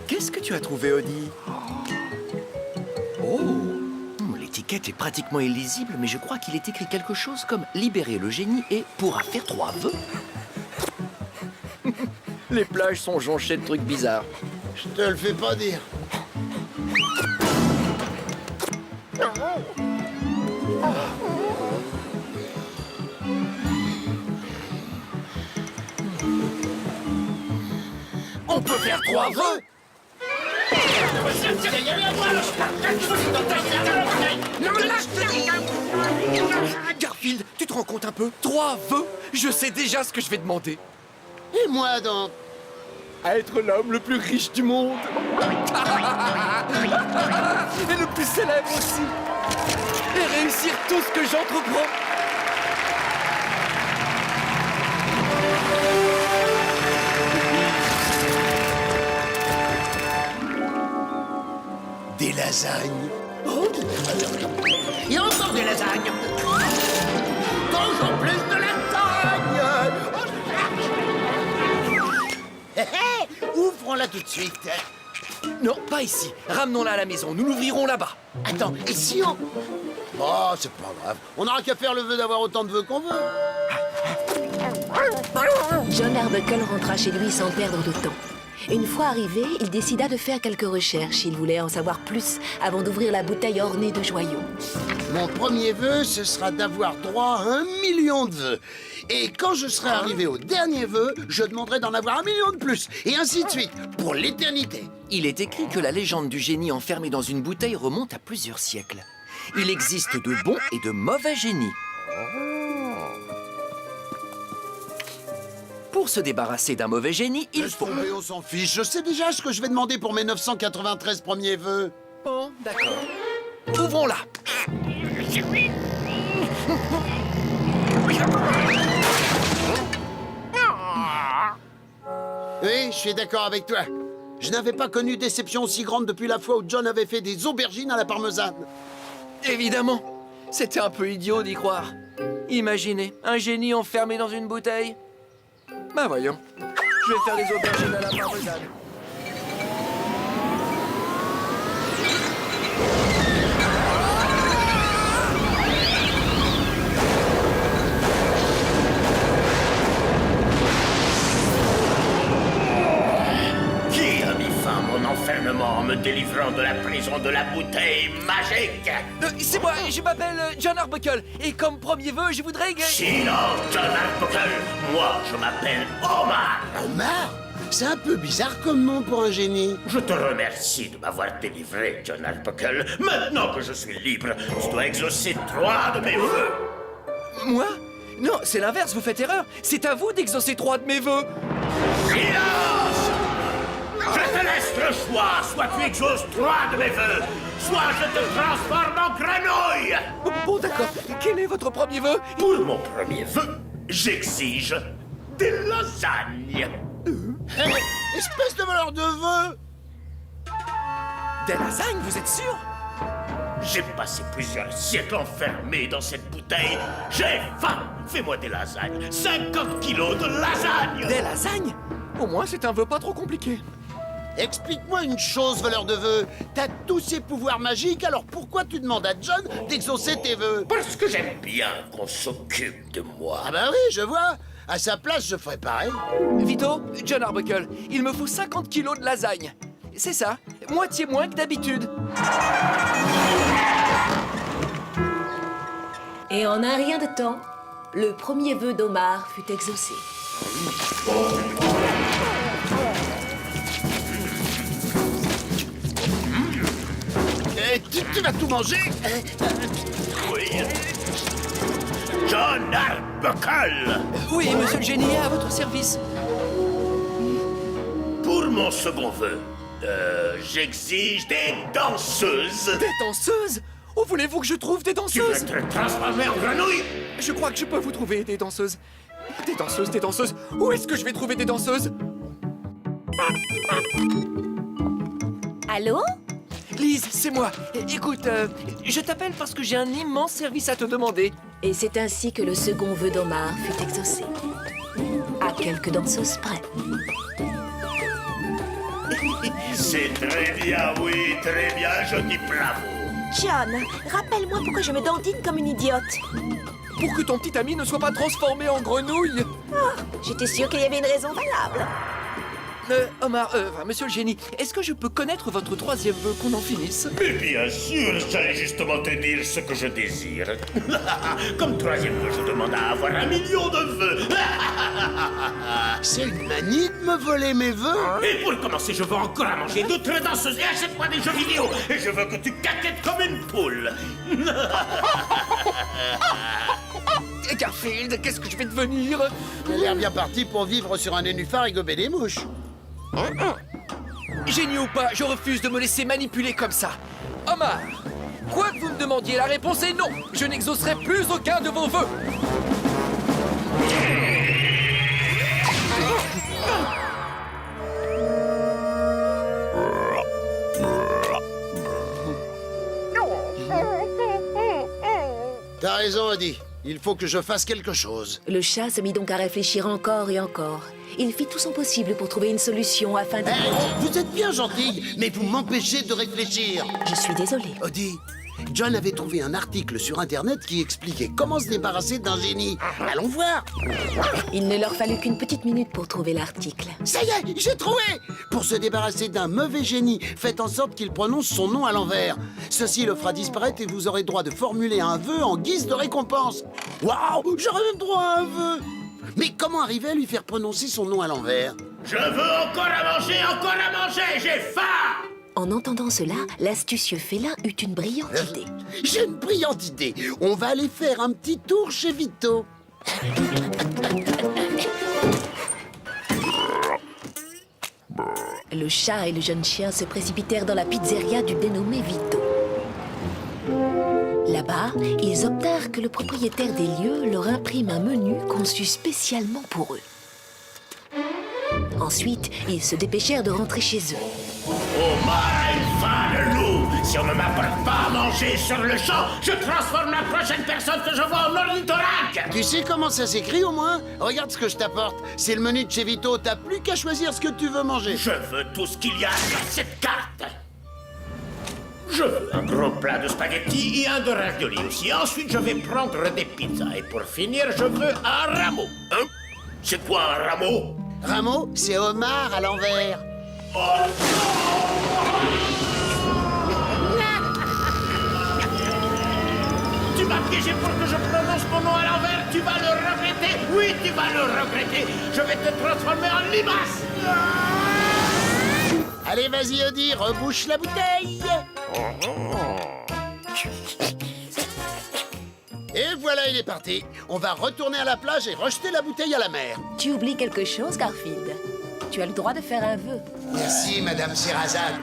Qu'est-ce que tu as trouvé, Audie? Oh, l'étiquette est pratiquement illisible, mais je crois qu'il est écrit quelque chose comme « Libérer le génie et pourra faire 3 vœux ». Les plages sont jonchées de trucs bizarres. Je te le fais pas dire. On peut faire 3 vœux? Garfield, tu te rends compte un peu? 3 vœux? Je sais déjà ce que je vais demander. Et moi donc? À être l'homme le plus riche du monde. Et le plus célèbre aussi. Et réussir tout ce que j'entreprends. Des lasagnes. Et encore des lasagnes. Toujours plus de lasagne. Hé hé, ouvrons-la tout de suite. Non, pas ici. Ramenons-la à la maison. Nous l'ouvrirons là-bas. Attends, et si on... Oh, c'est pas grave. On n'aura qu'à faire le vœu d'avoir autant de vœux qu'on veut. John Arbuckle rentra chez lui sans perdre de temps. Une fois arrivé, il décida de faire quelques recherches. Il voulait en savoir plus avant d'ouvrir la bouteille ornée de joyaux. Mon premier vœu, ce sera d'avoir droit à 1 million de vœux. Et quand je serai arrivé au dernier vœu, je demanderai d'en avoir 1 million de plus. Et ainsi de suite, pour l'éternité. Il est écrit que la légende du génie enfermé dans une bouteille remonte à plusieurs siècles. Il existe de bons et de mauvais génies. Pour se débarrasser d'un mauvais génie, il Laisse faut... tomber, on s'en fiche. Je sais déjà ce que je vais demander pour mes 993 premiers vœux. Bon, d'accord. Ouvrons-la. Oui, je suis d'accord avec toi. Je n'avais pas connu déception aussi grande depuis la fois où John avait fait des aubergines à la parmesane. Évidemment. C'était un peu idiot d'y croire. Imaginez, un génie enfermé dans une bouteille. Ben voyons, je vais faire des aubergines à la parmesane. gouvernement en me délivrant de la prison de la bouteille magique. C'est moi, je m'appelle John Arbuckle. Et comme premier vœu, je voudrais que... Silence, John Arbuckle. Moi, je m'appelle Omar. Omar? C'est un peu bizarre comme nom pour un génie. Je te remercie de m'avoir délivré, John Arbuckle. Maintenant que je suis libre, je dois exaucer 3 de mes vœux. Moi? Non, c'est l'inverse, vous faites erreur. C'est à vous d'exaucer 3 de mes vœux. Silence! Je te laisse le choix. Soit tu exauces 3 de mes vœux, soit je te transforme en grenouille. Bon, d'accord. Quel est votre premier vœu? Pour mon premier vœu, j'exige des lasagnes. Espèce de voleur de vœux! Des lasagnes, vous êtes sûr? J'ai passé plusieurs siècles enfermé dans cette bouteille. J'ai faim. Fais-moi des lasagnes. 50 kilos de lasagnes. Des lasagnes? Au moins, c'est un vœu pas trop compliqué. Explique-moi une chose, voleur de vœux. T'as tous ces pouvoirs magiques, alors pourquoi tu demandes à John d'exaucer tes vœux? Parce que j'aime bien qu'on s'occupe de moi. Ah bah oui, je vois. À sa place, je ferais pareil. Vito, John Arbuckle, il me faut 50 kilos de lasagne. C'est ça, moitié moins que d'habitude. Et en un rien de temps, le premier vœu d'Omar fut exaucé. Tu vas tout manger? Oui. John Arbuckle. Oui, monsieur le génie, à votre service. Pour mon second vœu, j'exige des danseuses. Des danseuses? Oh, voulez-vous que je trouve des Tu veux danseuses? te transformer en grenouille? Je crois que je peux vous trouver des danseuses. Des danseuses, des danseuses. Où est-ce que je vais trouver des danseuses? Allô? Lise, c'est moi. Écoute, je t'appelle parce que j'ai un immense service à te demander. Et c'est ainsi que le second vœu d'Omar fut exaucé. À quelques danseuses près. C'est très bien, oui, très bien, je dis bravo. John, rappelle-moi pourquoi je me dandine comme une idiote. Pour que ton petit ami ne soit pas transformé en grenouille. J'étais sûre qu'il y avait une raison valable. Omar, monsieur le génie, est-ce que je peux connaître votre troisième vœu qu'on en finisse? Mais bien sûr, j'allais justement te dire ce que je désire. Comme troisième vœu, je demande à avoir 1 million de vœux. C'est une manie de me voler mes vœux. Et pour commencer, je veux encore à manger d'autres danseuses et achète-moi des jeux vidéo. Et je veux que tu caquettes comme une poule. Garfield, qu'est-ce que je vais devenir? Il a l'air bien parti pour vivre sur un nénuphar et gober des mouches. Génie ou pas, je refuse de me laisser manipuler comme ça. Omar, quoi que vous me demandiez, la réponse est non. Je n'exaucerai plus aucun de vos vœux. T'as raison, Eddie. Il faut que je fasse quelque chose. Le chat se mit donc à réfléchir encore et encore. Il fit tout son possible pour trouver une solution afin de... Vous êtes bien gentille, mais vous m'empêchez de réfléchir. Je suis désolée. Eddie, John avait trouvé un article sur Internet qui expliquait comment se débarrasser d'un génie. Allons voir. Il ne leur fallut qu'une petite minute pour trouver l'article. Ça y est, j'ai trouvé. Pour se débarrasser d'un mauvais génie, faites en sorte qu'il prononce son nom à l'envers. Ceci le fera disparaître et vous aurez droit de formuler un vœu en guise de récompense. Waouh, j'aurais même droit à un vœu. Mais comment arriver à lui faire prononcer son nom à l'envers? Je veux encore à manger, j'ai faim. En entendant cela, l'astucieux félin eut une brillante idée. J'ai une brillante idée. On va aller faire un petit tour chez Vito. Le chat et le jeune chien se précipitèrent dans la pizzeria du dénommé Vito. Là-bas, ils obtinrent que le propriétaire des lieux leur imprime un menu conçu spécialement pour eux. Ensuite, ils se dépêchèrent de rentrer chez eux. Omar va le loup. Si on ne m'apporte pas à manger sur le champ, je transforme la prochaine personne que je vois en ornithorynque. Tu sais comment ça s'écrit au moins? Regarde ce que je t'apporte. C'est le menu de chez Vito. T'as plus qu'à choisir ce que tu veux manger. Je veux tout ce qu'il y a sur cette carte. Je veux un gros plat de spaghettis et un de ravioli aussi. Ensuite, je vais prendre des pizzas. Et pour finir, je veux un rameau. Hein? C'est quoi un rameau? Rameau, c'est Omar à l'envers. Tu m'as piégé pour que je prononce mon nom à l'envers. Tu vas le regretter. Oui, tu vas le regretter. Je vais te transformer en limace. Allez, vas-y, Odie, rebouche la bouteille. Et voilà, il est parti. On va retourner à la plage et rejeter la bouteille à la mer. Tu oublies quelque chose, Garfield. Tu as le droit de faire un vœu. Merci, Madame Sherazade.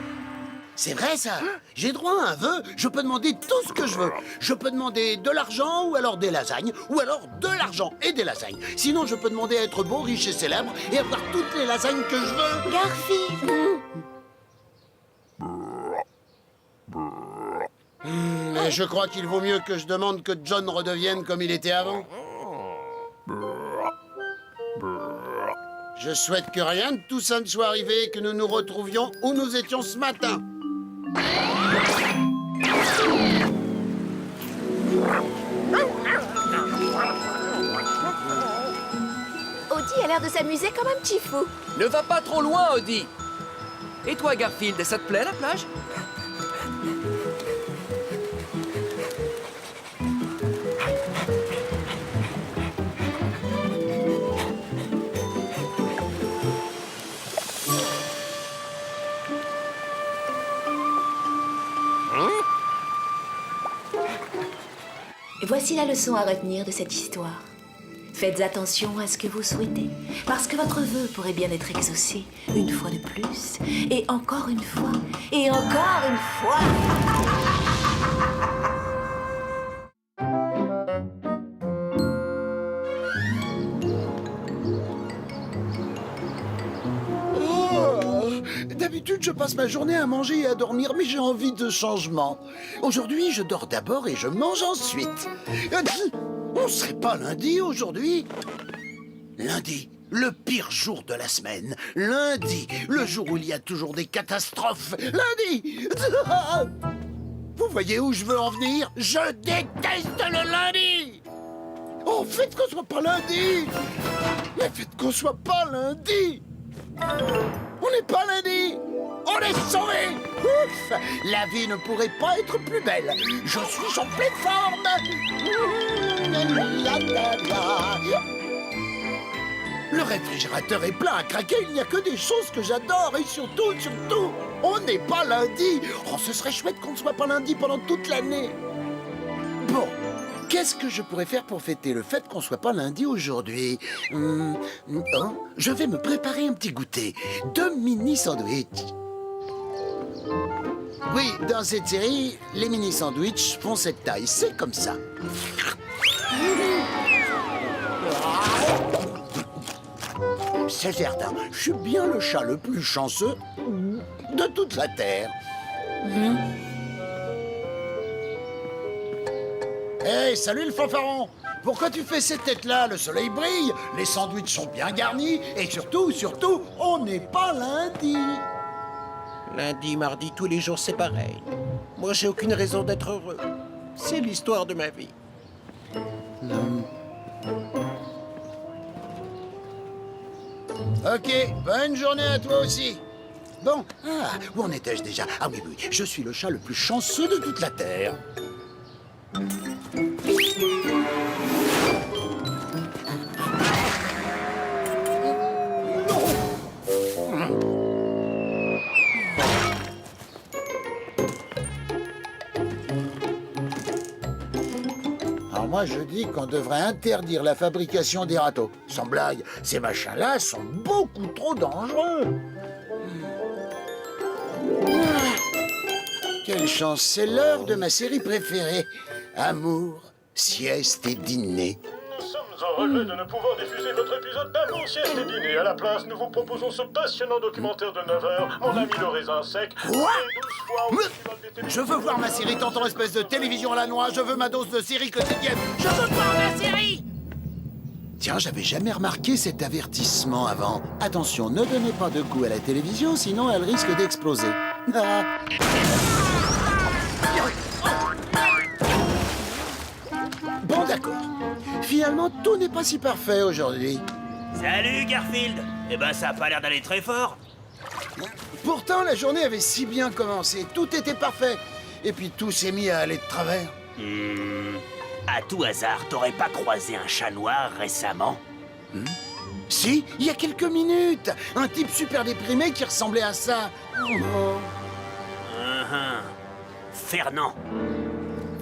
C'est vrai, ça. J'ai droit à un vœu. Je peux demander tout ce que je veux. Je peux demander de l'argent ou alors des lasagnes. Ou alors de l'argent et des lasagnes. Sinon, je peux demander à être beau, riche et célèbre et avoir toutes les lasagnes que je veux. Garfield. Mais je crois qu'il vaut mieux que je demande que John redevienne comme il était avant. Je souhaite que rien de tout ça ne soit arrivé et que nous nous retrouvions où nous étions ce matin. Odie a l'air de s'amuser comme un petit fou. Ne va pas trop loin, Odie. Et toi, Garfield, ça te plaît, la plage? Voici la leçon à retenir de cette histoire. Faites attention à ce que vous souhaitez, parce que votre vœu pourrait bien être exaucé une fois de plus, et encore une fois, et encore une fois. D'habitude, je passe ma journée à manger et à dormir, mais j'ai envie de changement. Aujourd'hui, je dors d'abord et je mange ensuite. On serait pas lundi aujourd'hui? Lundi, le pire jour de la semaine. Lundi, le jour où il y a toujours des catastrophes. Lundi! Vous voyez où je veux en venir? Je déteste le lundi! Oh, faites qu'on soit pas lundi! Mais faites qu'on soit pas lundi! On n'est pas lundi! On est sauvés! Ouf! La vie ne pourrait pas être plus belle. Je suis en pleine forme! Le réfrigérateur est plein à craquer. Il n'y a que des choses que j'adore. Et surtout, on n'est pas lundi. Oh, ce serait chouette qu'on ne soit pas lundi pendant toute l'année. Bon. Qu'est-ce que je pourrais faire pour fêter le fait qu'on soit pas lundi aujourd'hui? Je vais me préparer un petit goûter. 2 mini sandwichs. Oui, dans cette série, les mini sandwichs font cette taille. C'est comme ça. C'est certain, je suis bien le chat le plus chanceux de toute la Terre. Hey, salut le fanfaron! Pourquoi tu fais cette tête-là? Le soleil brille, les sandwichs sont bien garnis, et surtout, on n'est pas lundi! Lundi, mardi, tous les jours, c'est pareil. Moi, j'ai aucune raison d'être heureux. C'est l'histoire de ma vie. Ok, bonne journée à toi aussi! Bon, où en étais-je déjà? Ah oui, je suis le chat le plus chanceux de toute la Terre. Alors moi je dis qu'on devrait interdire la fabrication des râteaux. Sans blague, ces machins-là sont beaucoup trop dangereux. Quelle chance, c'est l'heure de ma série préférée. Amour, sieste et dîner. Nous sommes en regret de ne pouvoir diffuser votre épisode d'Amour, sieste et dîner. À la place, nous vous proposons ce passionnant documentaire de 9 heures, Mon ami le raisin sec. Quoi? Je veux voir ma série, tonton espèce de télévision à la noix. Je veux ma dose de série quotidienne. Je veux voir ma série! Tiens, j'avais jamais remarqué cet avertissement avant. Attention, ne donnez pas de coups à la télévision, sinon elle risque d'exploser. Bon, d'accord. Finalement, tout n'est pas si parfait aujourd'hui. Salut, Garfield. Eh ben, ça a pas l'air d'aller très fort. Pourtant, la journée avait si bien commencé, tout était parfait. Et puis tout s'est mis à aller de travers. À tout hasard, t'aurais pas croisé un chat noir récemment? Si, il y a quelques minutes, un type super déprimé qui ressemblait à ça. Fernand.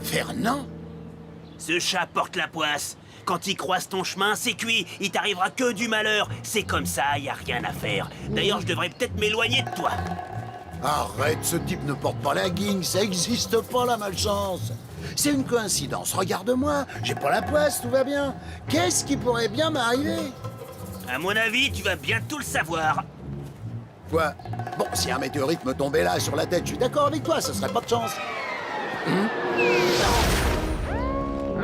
Fernand? Ce chat porte la poisse. Quand il croise ton chemin, c'est cuit. Il t'arrivera que du malheur. C'est comme ça, y a rien à faire. D'ailleurs, je devrais peut-être m'éloigner de toi. Arrête, ce type ne porte pas la guigne, ça existe pas la malchance. C'est une coïncidence, regarde-moi, j'ai pas la poisse, tout va bien. Qu'est-ce qui pourrait bien m'arriver? À mon avis, tu vas bientôt le savoir. Quoi? Bon, si un météorite me tombait là sur la tête, je suis d'accord avec toi, ce serait pas de chance.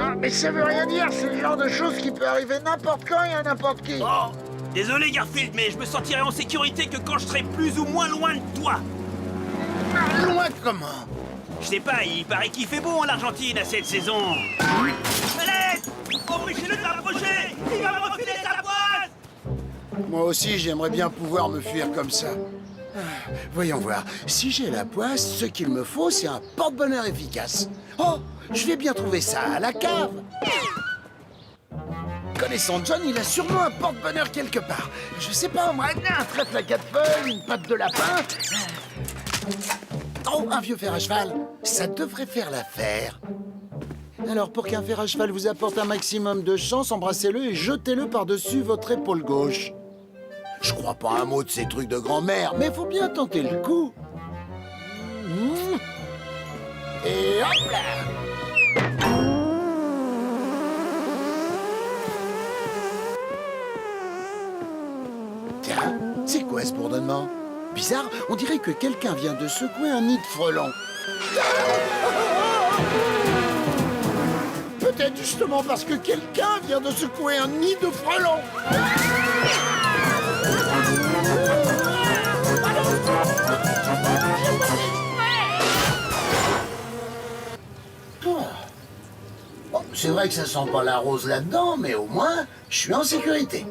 Ah, mais ça veut rien dire, c'est le genre de chose qui peut arriver n'importe quand et à n'importe qui. Oh, désolé Garfield, mais je me sentirai en sécurité que quand je serai plus ou moins loin de toi. Loin comment? Je sais pas, il paraît qu'il fait beau en Argentine à cette saison. Allez, empêchez-le de m'approcher. Il va me refiler sa poisse. Moi aussi, j'aimerais bien pouvoir me fuir comme ça. Voyons voir, si j'ai la poisse, ce qu'il me faut, c'est un porte-bonheur efficace. Oh, je vais bien trouver ça à la cave. Connaissant John, il a sûrement un porte-bonheur quelque part. Je sais pas, moi, un trèfle à 4 feuilles, une patte de lapin. Oh, un vieux fer à cheval. Ça devrait faire l'affaire. Alors, pour qu'un fer à cheval vous apporte un maximum de chance, embrassez-le et jetez-le par-dessus votre épaule gauche. Je crois pas un mot de ces trucs de grand-mère, mais faut bien tenter le coup. Et hop là! Tiens, c'est quoi ce bourdonnement? Bizarre, on dirait que quelqu'un vient de secouer un nid de frelons. Peut-être justement parce que quelqu'un vient de secouer un nid de frelons. Bon, c'est vrai que ça sent pas la rose là-dedans, mais au moins, je suis en sécurité.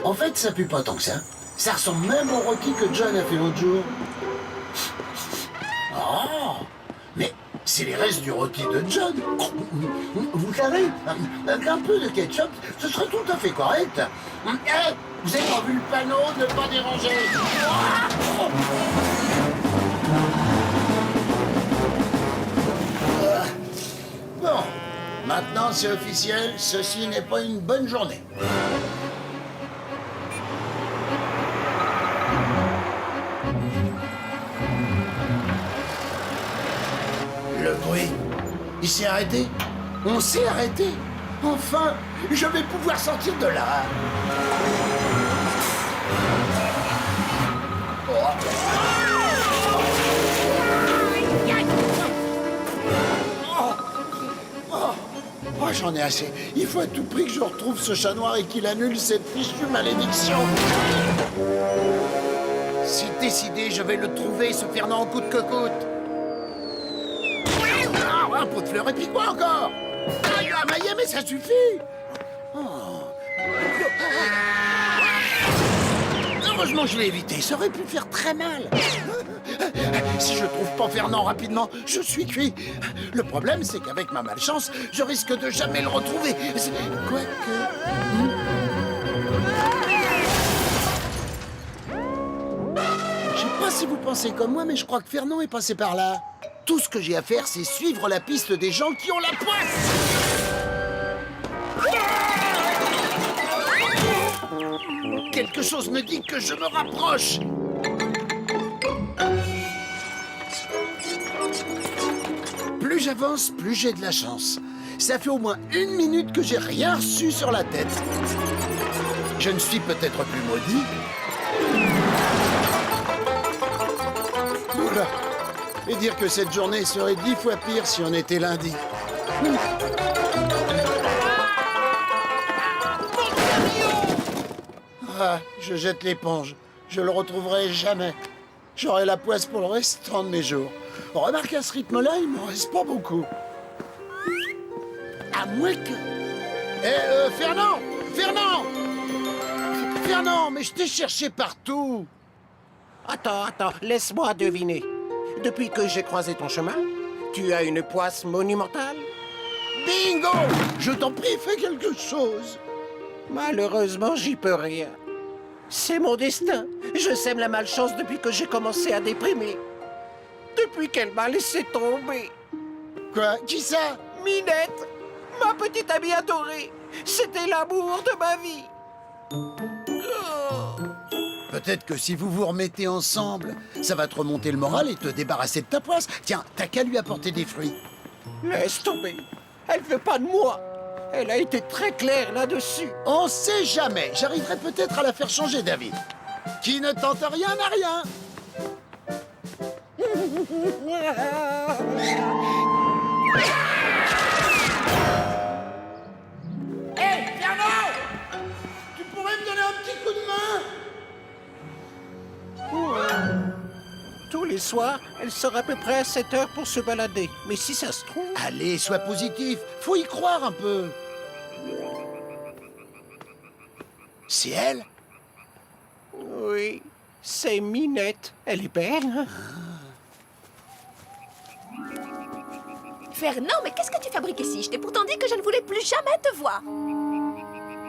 En fait, ça pue pas tant que ça. Ça ressemble même au rôti que John a fait l'autre jour. Oh, mais c'est les restes du rôti de John. Vous savez, avec un peu de ketchup, ce serait tout à fait correct. Hey, vous avez pas vu le panneau, ne pas déranger. Bon, maintenant c'est officiel, ceci n'est pas une bonne journée. Le bruit, il s'est arrêté. On s'est arrêté. Enfin, je vais pouvoir sortir de là. Oh, j'en ai assez. Il faut à tout prix que je retrouve ce chat noir et qu'il annule cette fichue malédiction. C'est décidé, je vais le trouver, ce Fernand, coûte que coûte. Un pot de fleurs et puis quoi encore? Ah, Maïa, mais ça suffit. Heureusement, je l'ai évité. Ça aurait pu faire très mal. Si je trouve pas Fernand rapidement, je suis cuit. Le problème, c'est qu'avec ma malchance, je risque de jamais le retrouver. Quoique... Je sais pas si vous pensez comme moi, mais je crois que Fernand est passé par là. Tout ce que j'ai à faire, c'est suivre la piste des gens qui ont la poisse. Quelque chose me dit que je me rapproche. Plus j'avance, plus j'ai de la chance. Ça fait au moins 1 minute que j'ai rien reçu sur la tête. Je ne suis peut-être plus maudit. Oula. Et dire que cette journée serait 10 fois pire si on était lundi. Ah, je jette l'éponge. Je le retrouverai jamais. J'aurai la poisse pour le restant de mes jours. Remarque, à ce rythme-là, il m'en reste pas beaucoup. À moins que... Fernand, mais je t'ai cherché partout. Attends, laisse-moi deviner. Depuis que j'ai croisé ton chemin, tu as une poisse monumentale? Bingo! Je t'en prie, fais quelque chose. Malheureusement, j'y peux rien. C'est mon destin. Je sème la malchance depuis que j'ai commencé à déprimer. Depuis qu'elle m'a laissé tomber. Quoi? Qui ça? Minette, ma petite amie adorée. C'était l'amour de ma vie. Oh. Peut-être que si vous vous remettez ensemble, ça va te remonter le moral et te débarrasser de ta poisse. Tiens, t'as qu'à lui apporter des fruits. Laisse tomber. Elle veut pas de moi. Elle a été très claire là-dessus. On sait jamais. J'arriverai peut-être à la faire changer d'avis. Qui ne tente rien n'a rien. Hé, Fernand! Tu pourrais me donner un petit coup de main? Tous les soirs, elle sort à peu près à 7 heures pour se balader. Mais si ça se trouve... Allez, sois positif. Faut y croire un peu. C'est elle? Oui, c'est Minette. Elle est belle, hein? Fernand, mais qu'est-ce que tu fabriques ici? Je t'ai pourtant dit que je ne voulais plus jamais te voir.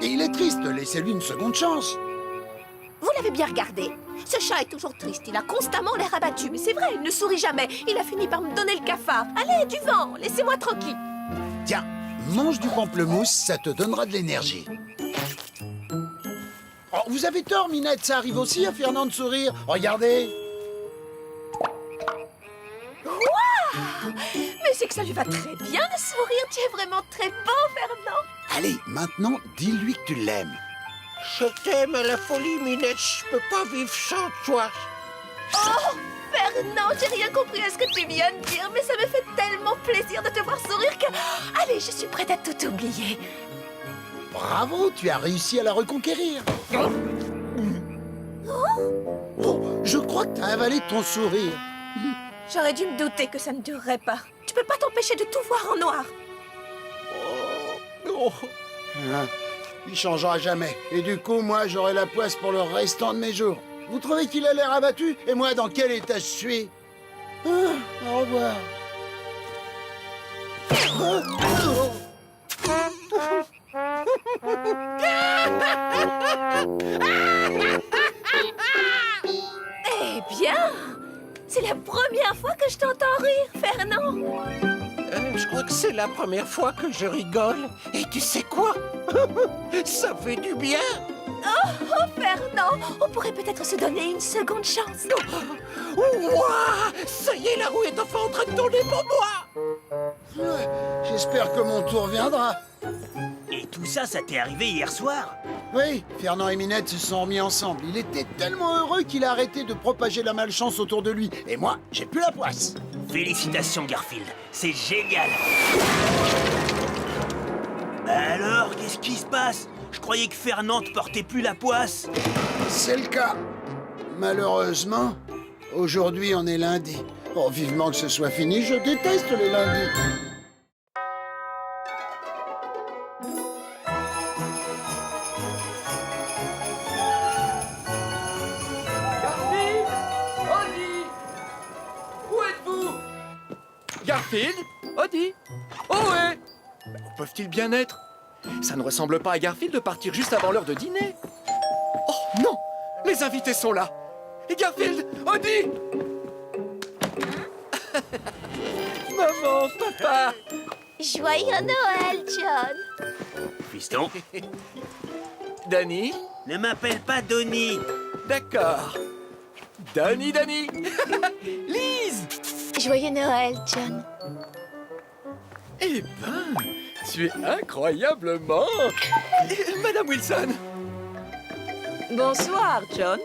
Et il est triste, laissez-lui une seconde chance. Vous l'avez bien regardé. Ce chat est toujours triste. Il a constamment l'air abattu. Mais c'est vrai, il ne sourit jamais. Il a fini par me donner le cafard. Allez, du vent, laissez-moi tranquille. Tiens, mange du pamplemousse, ça te donnera de l'énergie. Oh, vous avez tort, Minette, ça arrive aussi à Fernand de sourire. Regardez. Mais c'est que ça lui va très bien de sourire. Tu es vraiment très beau, Fernand. Allez, maintenant, dis-lui que tu l'aimes. Je t'aime à la folie, Minette. Je peux pas vivre sans toi. Oh, Fernand, j'ai rien compris à ce que tu viens de dire, mais ça me fait tellement plaisir de te voir sourire que... Allez, je suis prête à tout oublier. Bravo, tu as réussi à la reconquérir. Oh, je crois que tu as avalé ton sourire. J'aurais dû me douter que ça ne durerait pas. Tu peux pas t'empêcher de tout voir en noir. Ah, il changera jamais. Et du coup, moi, j'aurai la poisse pour le restant de mes jours. Vous trouvez qu'il a l'air abattu? Et moi, dans quel état je suis? Ah, au revoir. Eh bien, c'est la première fois que je t'entends rire, Fernand. Je crois que c'est la première fois que je rigole. Et tu sais quoi? Ça fait du bien. Oh, Fernand, on pourrait peut-être se donner une seconde chance. Ouah! Ça y est, la roue est enfin en train de tourner pour moi. Ouais, j'espère que mon tour viendra. Et tout ça, ça t'est arrivé hier soir? Oui, Fernand et Minette se sont remis ensemble. Il était tellement heureux qu'il a arrêté de propager la malchance autour de lui. Et moi, j'ai plus la poisse. Félicitations, Garfield. C'est génial. Alors, qu'est-ce qui se passe? Je croyais que Fernand ne portait plus la poisse. C'est le cas. Malheureusement, aujourd'hui, on est lundi. Oh, vivement que ce soit fini, je déteste les lundis. Garfield! Odie! Où êtes-vous? Garfield? Odie? Oh ouais! Où peuvent-ils bien être? Ça ne ressemble pas à Garfield de partir juste avant l'heure de dîner. Oh non! Les invités sont là! Et Garfield! Odie! Maman, papa! Joyeux Noël, John. Fiston, Danny? ne m'appelle pas Donny. D'accord. Danny! Lise! Joyeux Noël, John. Eh ben, tu es incroyablement... Madame Wilson! Bonsoir, John.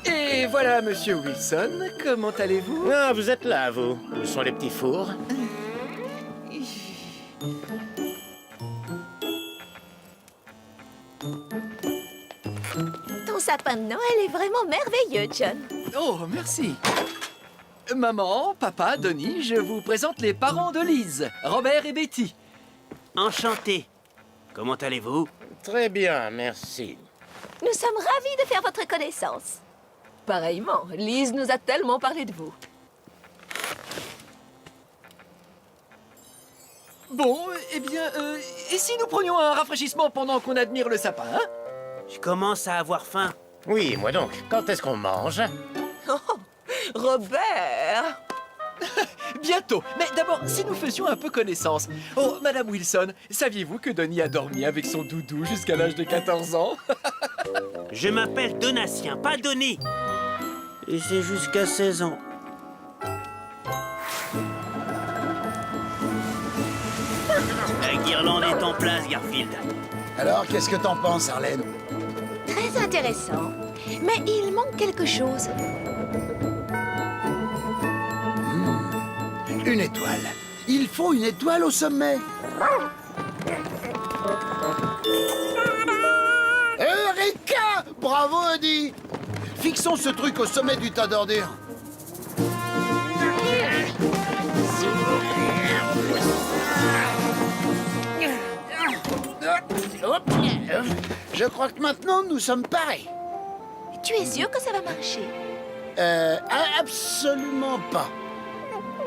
Et voilà, Monsieur Wilson, comment allez-vous? Ah, vous êtes là, vous. Où sont les petits fours? Ton sapin de Noël est vraiment merveilleux, John. Oh, merci. Maman, papa, Denis, je vous présente les parents de Lise, Robert et Betty. Enchanté. Comment allez-vous? Très bien, merci. Nous sommes ravis de faire votre connaissance. pareillement. Lise nous a tellement parlé de vous. Bon, eh bien, et si nous prenions un rafraîchissement pendant qu'on admire le sapin, hein? Je commence à avoir faim. Oui, moi donc. Quand est-ce qu'on mange? Robert! Bientôt. Mais d'abord, si nous faisions un peu connaissance. Oh, Madame Wilson, saviez-vous que Donnie a dormi avec son doudou jusqu'à l'âge de 14 ans? Je m'appelle Donatien, pas Donny. Et c'est jusqu'à 16 ans. La guirlande est en place, Garfield. Alors, qu'est-ce que t'en penses, Arlène? Très intéressant. Mais il manque quelque chose. Une étoile. Il faut une étoile au sommet. Eureka! Bravo, Eddie! Fixons ce truc au sommet du tas d'ordures. Je crois que maintenant, nous sommes parés. Tu es sûr que ça va marcher? Absolument pas.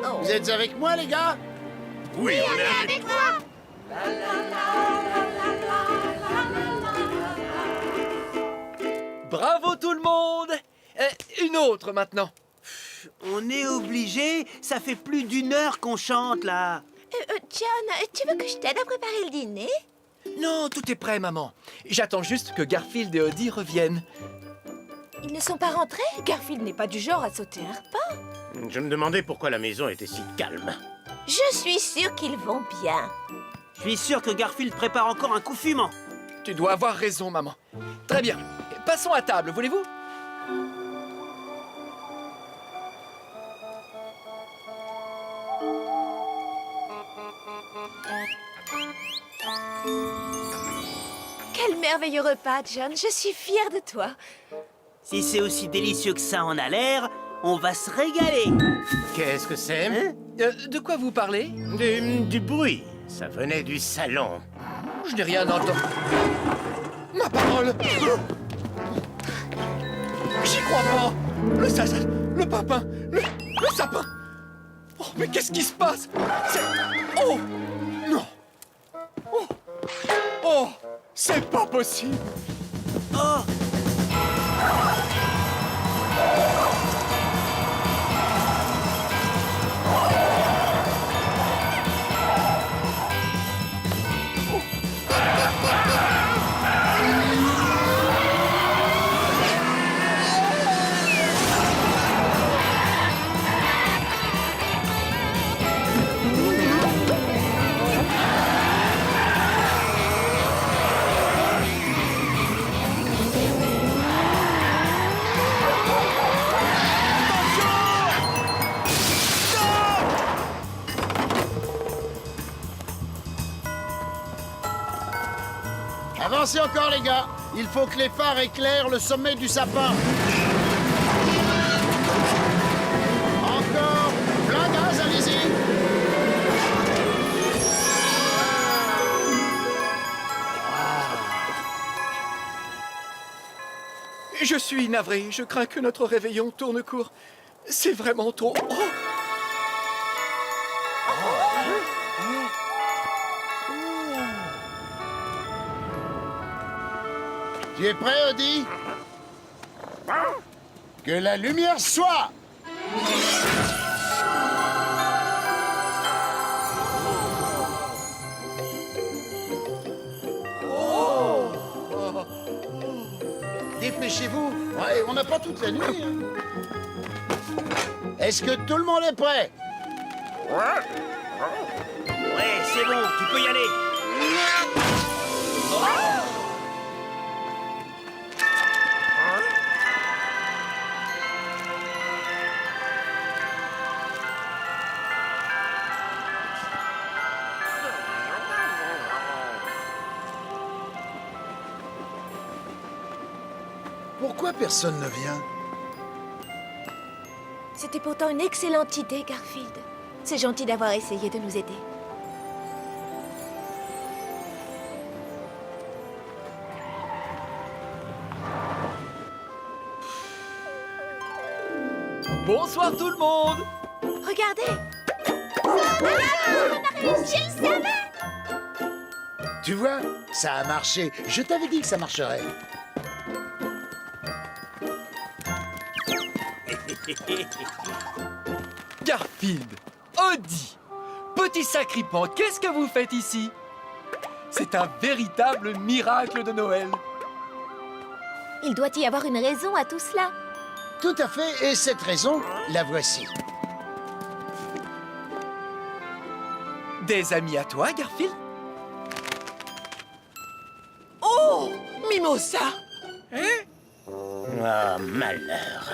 Oh. Vous êtes avec moi, les gars? Oui, on est avec toi. Bravo tout le monde! Une autre maintenant. On est obligé, ça fait plus d'1 heure qu'on chante, là. John, tu veux que je t'aide à préparer le dîner? Non, tout est prêt, maman. J'attends juste que Garfield et Odie reviennent. Ils ne sont pas rentrés? Garfield n'est pas du genre à sauter un repas. Je me demandais pourquoi la maison était si calme. Je suis sûre qu'ils vont bien. Je suis sûr que Garfield prépare encore un coup fumant. Tu dois avoir raison, maman. Très bien. Passons à table, voulez-vous? Quel merveilleux repas, John. Je suis fière de toi. Si c'est aussi délicieux que ça en a l'air, on va se régaler. Qu'est-ce que c'est? Hein? De quoi vous parlez? Du bruit. Ça venait du salon. Je n'ai rien entendu. Ma parole! J'y crois pas! Le papin! Le sapin! Oh, mais qu'est-ce qui se passe? C'est... Oh! Non! Oh! Oh! C'est pas possible! Oh! Avancez encore, les gars. Il faut que les phares éclairent le sommet du sapin. Encore. Plein gaz, allez-y. Je suis navré. Je crains que notre réveillon tourne court. C'est vraiment trop... Oh! Tu es prêt, Odie? Que la lumière soit! Dépêchez-vous. Ouais, on n'a pas toute la nuit. Hein. Est-ce que tout le monde est prêt? Ouais, c'est bon, tu peux y aller. Pourquoi personne ne vient? C'était pourtant une excellente idée, Garfield. C'est gentil d'avoir essayé de nous aider. Bonsoir tout le monde. Regardez. On a réussi, je le savais. Tu vois, ça a marché. Je t'avais dit que ça marcherait. Garfield, Audi, petit sacripant, qu'est-ce que vous faites ici? C'est un véritable miracle de Noël. Il doit y avoir une raison à tout cela. Tout à fait, et cette raison, la voici. Des amis à toi, Garfield? Oh, Mimosa. Oh, malheur.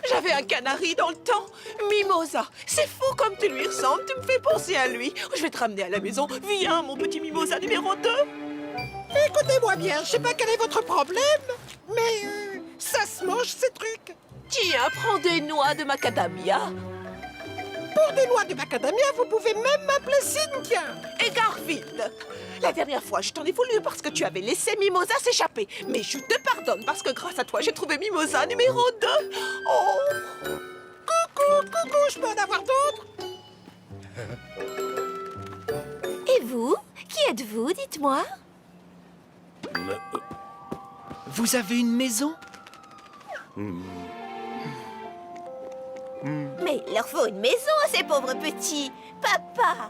J'avais un canari dans le temps. Mimosa, c'est fou comme tu lui ressembles. Tu me fais penser à lui. Je vais te ramener à la maison. Viens, mon petit Mimosa numéro 2. Écoutez-moi bien, je sais pas quel est votre problème, mais ça se mange ces trucs. Tiens, prends des noix de macadamia. Pour des noix de macadamia, vous pouvez même m'appeler Cynthia. Et Garfield. La dernière fois, je t'en ai voulu parce que tu avais laissé Mimosa s'échapper. Mais je te pardonne parce que grâce à toi, j'ai trouvé Mimosa numéro 2. Oh! Coucou, je peux en avoir d'autres? Et vous? Qui êtes-vous, dites-moi? Vous avez une maison? Mais il leur faut une maison à ces pauvres petits. Papa!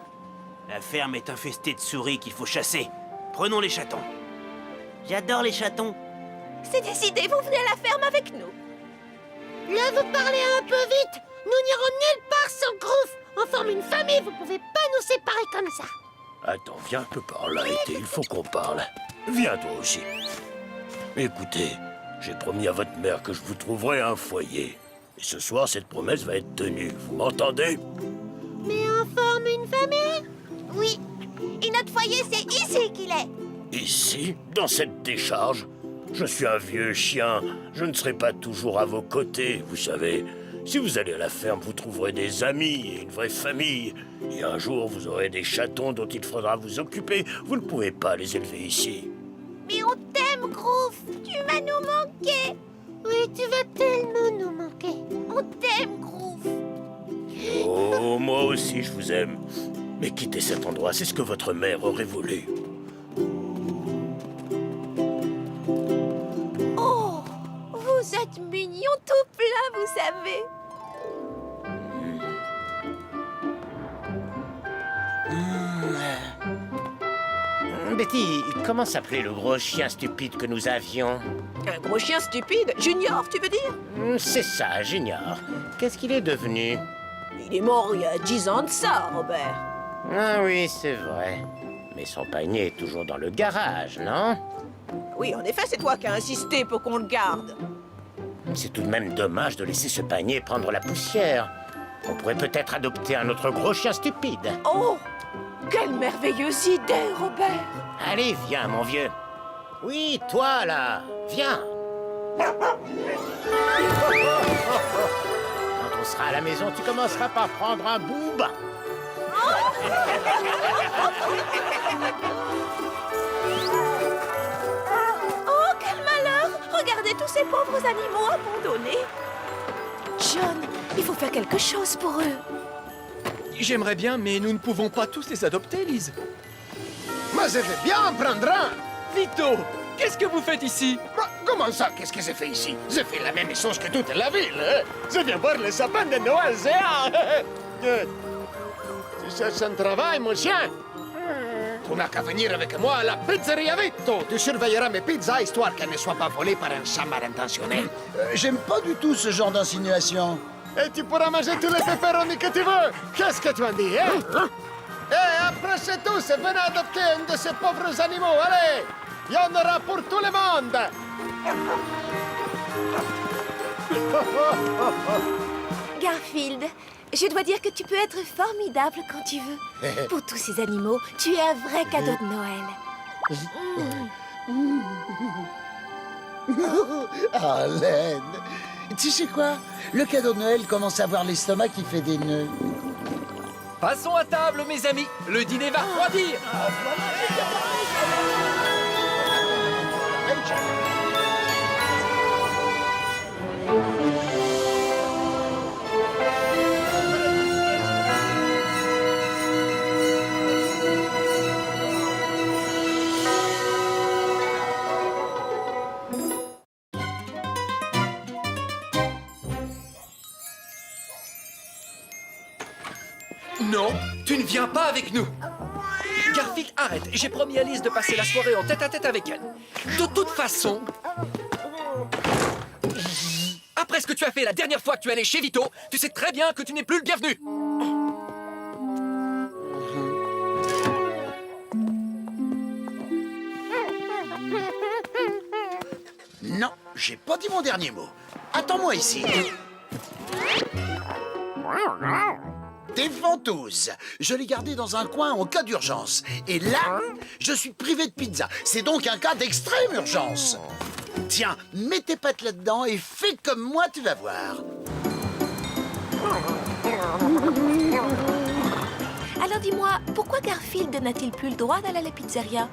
La ferme est infestée de souris qu'il faut chasser. Prenons les chatons. J'adore les chatons. C'est décidé, vous venez à la ferme avec nous. Là, vous parlez un peu vite. Nous n'irons nulle part sans Groove. On forme une famille, vous pouvez pas nous séparer comme ça. Attends, viens un peu par là, Été, il faut qu'on parle. Viens toi aussi. Écoutez, j'ai promis à votre mère que je vous trouverai un foyer. Et ce soir, cette promesse va être tenue. Vous m'entendez? Mais on forme une famille? Oui. Et notre foyer, c'est ici qu'il est. Ici, dans cette décharge, je suis un vieux chien. Je ne serai pas toujours à vos côtés, vous savez. Si vous allez à la ferme, vous trouverez des amis et une vraie famille. Et un jour, vous aurez des chatons dont il faudra vous occuper. Vous ne pouvez pas les élever ici. Mais on t'aime, Groove. Tu vas nous manquer. Oui, tu vas tellement nous manquer. On t'aime, Groove. Oh, moi aussi, je vous aime. Mais quittez cet endroit, c'est ce que votre mère aurait voulu. Oh, vous êtes mignon tout plein, vous savez. Betty, comment s'appelait le gros chien stupide que nous avions? Un gros chien stupide? Junior, tu veux dire? C'est ça, Junior. Qu'est-ce qu'il est devenu? Il est mort il y a 10 ans de ça, Robert. Ah oui, c'est vrai. Mais son panier est toujours dans le garage, non? Oui, en effet, c'est toi qui as insisté pour qu'on le garde. C'est tout de même dommage de laisser ce panier prendre la poussière. On pourrait peut-être adopter un autre gros chien stupide. Oh, quelle merveilleuse idée, Robert. Allez, viens, mon vieux. Oui, toi, là. Viens. Quand on sera à la maison, tu commenceras par prendre un boob. Oh, quel malheur! Regardez tous ces pauvres animaux abandonnés. John, il faut faire quelque chose pour eux. J'aimerais bien, mais nous ne pouvons pas tous les adopter, Lise. Moi, je vais bien en prendre un. Vito, qu'est-ce que vous faites ici? Comment ça? Qu'est-ce que j'ai fait ici? J'ai fait la même chose que toute la ville. Je viens voir le sapin de Noël géant. Tu cherches un travail, mon chien? Tu n'as qu'à venir avec moi à la pizzeria Vito. Tu surveilleras mes pizzas, histoire qu'elles ne soient pas volées par un chat mal intentionné. J'aime pas du tout ce genre d'insinuation. Et tu pourras manger tous les pepperonis que tu veux. Qu'est-ce que tu en dis, hein? Et approchez tous et venez adopter un de ces pauvres animaux. Allez, il y en aura pour tout le monde. Garfield, je dois dire que tu peux être formidable quand tu veux. Pour tous ces animaux, tu es un vrai cadeau de Noël. Arlène, tu sais quoi? Le cadeau de Noël commence à avoir l'estomac qui fait des nœuds. Passons à table, mes amis. Le dîner va refroidir. Non, tu ne viens pas avec nous. Garfield, arrête. J'ai promis à Alice de passer la soirée en tête-à-tête avec elle. De toute façon... Après ce que tu as fait la dernière fois que tu es allé chez Vito, tu sais très bien que tu n'es plus le bienvenu. Non, j'ai pas dit mon dernier mot. Attends-moi ici. Des ventouses. Je l'ai gardé dans un coin en cas d'urgence. Et là, je suis privé de pizza. C'est donc un cas d'extrême urgence. Tiens, mets tes pattes là-dedans et fais comme moi, tu vas voir. Alors dis-moi, pourquoi Garfield n'a-t-il plus le droit d'aller à la pizzeria?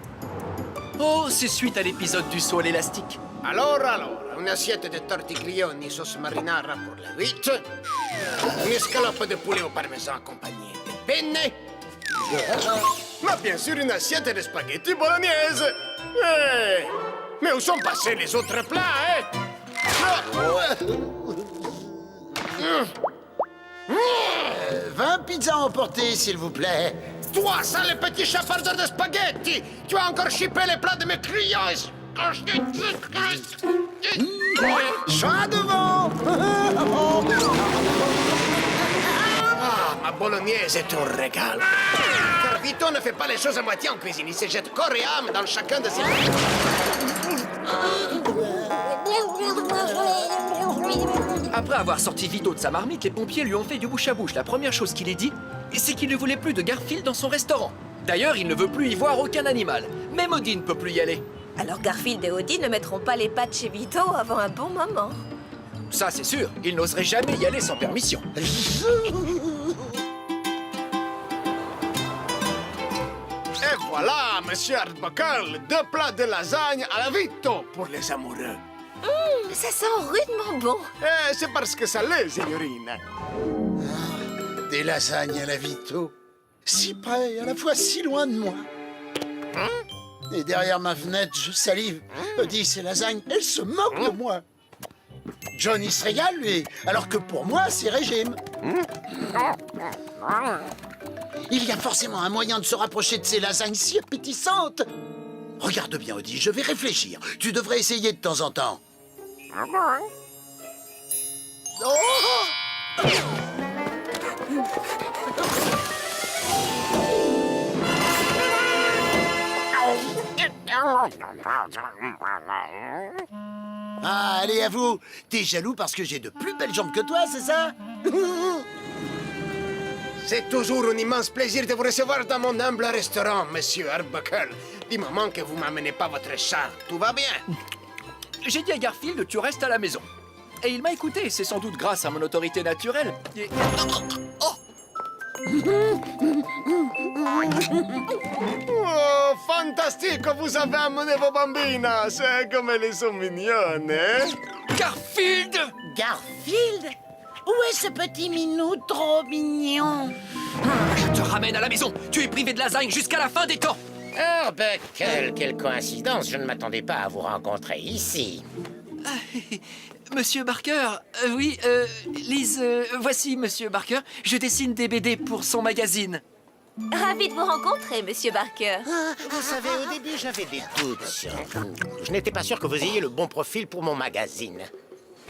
Oh, c'est suite à l'épisode du saut à l'élastique. Alors, une assiette de tortiglioni sauce marinara pour la 8, une escalope de poulet au parmesan accompagnée de penne, mais bien sûr une assiette de spaghetti bolognaise. Mais où sont passés les autres plats, hein? 20 pizzas emportées, s'il vous plaît. Toi, sale petit chapardeur de spaghetti, tu as encore chippé les plats de mes clients. Sois devant. Ah, ma bolognaise est un régal. Car Vito ne fait pas les choses à moitié en cuisine. Il se jette corps et âme dans chacun de ses... Après avoir sorti Vito de sa marmite, les pompiers lui ont fait du bouche à bouche. La première chose qu'il ait dit, c'est qu'il ne voulait plus de Garfield dans son restaurant. D'ailleurs, il ne veut plus y voir aucun animal. Même Odie ne peut plus y aller. Alors Garfield et Odie ne mettront pas les pattes chez Vito avant un bon moment. Ça, c'est sûr. Il n'oserait jamais y aller sans permission. Et voilà, monsieur Arbuckle, 2 plats de lasagne à la Vito pour les amoureux. Ça sent rudement bon. C'est parce que ça l'est, signorina. Des lasagnes à la Vito. Si près, à la fois si loin de moi. Et derrière ma fenêtre, je salive. Odie, ces lasagnes, elles se moquent de moi. Johnny se régale, lui, alors que pour moi, c'est régime. Il y a forcément un moyen de se rapprocher de ces lasagnes si appétissantes. Regarde bien, Odie, je vais réfléchir. Tu devrais essayer de temps en temps. Oh! Ah, allez, avoue, t'es jaloux parce que j'ai de plus belles jambes que toi, c'est ça? C'est toujours un immense plaisir de vous recevoir dans mon humble restaurant, monsieur Arbuckle. Du moment que vous m'amenez pas votre chat, tout va bien. J'ai dit à Garfield, tu restes à la maison. Et il m'a écouté, c'est sans doute grâce à mon autorité naturelle. Et... Oh! Oh, fantastique, vous avez amené vos bambinas. C'est comme elles sont mignonnes, hein? Garfield! Garfield? Où est ce petit minou trop mignon? Je te ramène à la maison. Tu es privé de lasagne jusqu'à la fin des temps. Arbuckle, quelle coïncidence. Je ne m'attendais pas à vous rencontrer ici. Monsieur Barker, oui, Lise, voici Monsieur Barker. Je dessine des BD pour son magazine. Ravi de vous rencontrer, Monsieur Barker. Vous savez, au début, j'avais des doutes sur vous. Je n'étais pas sûr que vous ayez le bon profil pour mon magazine.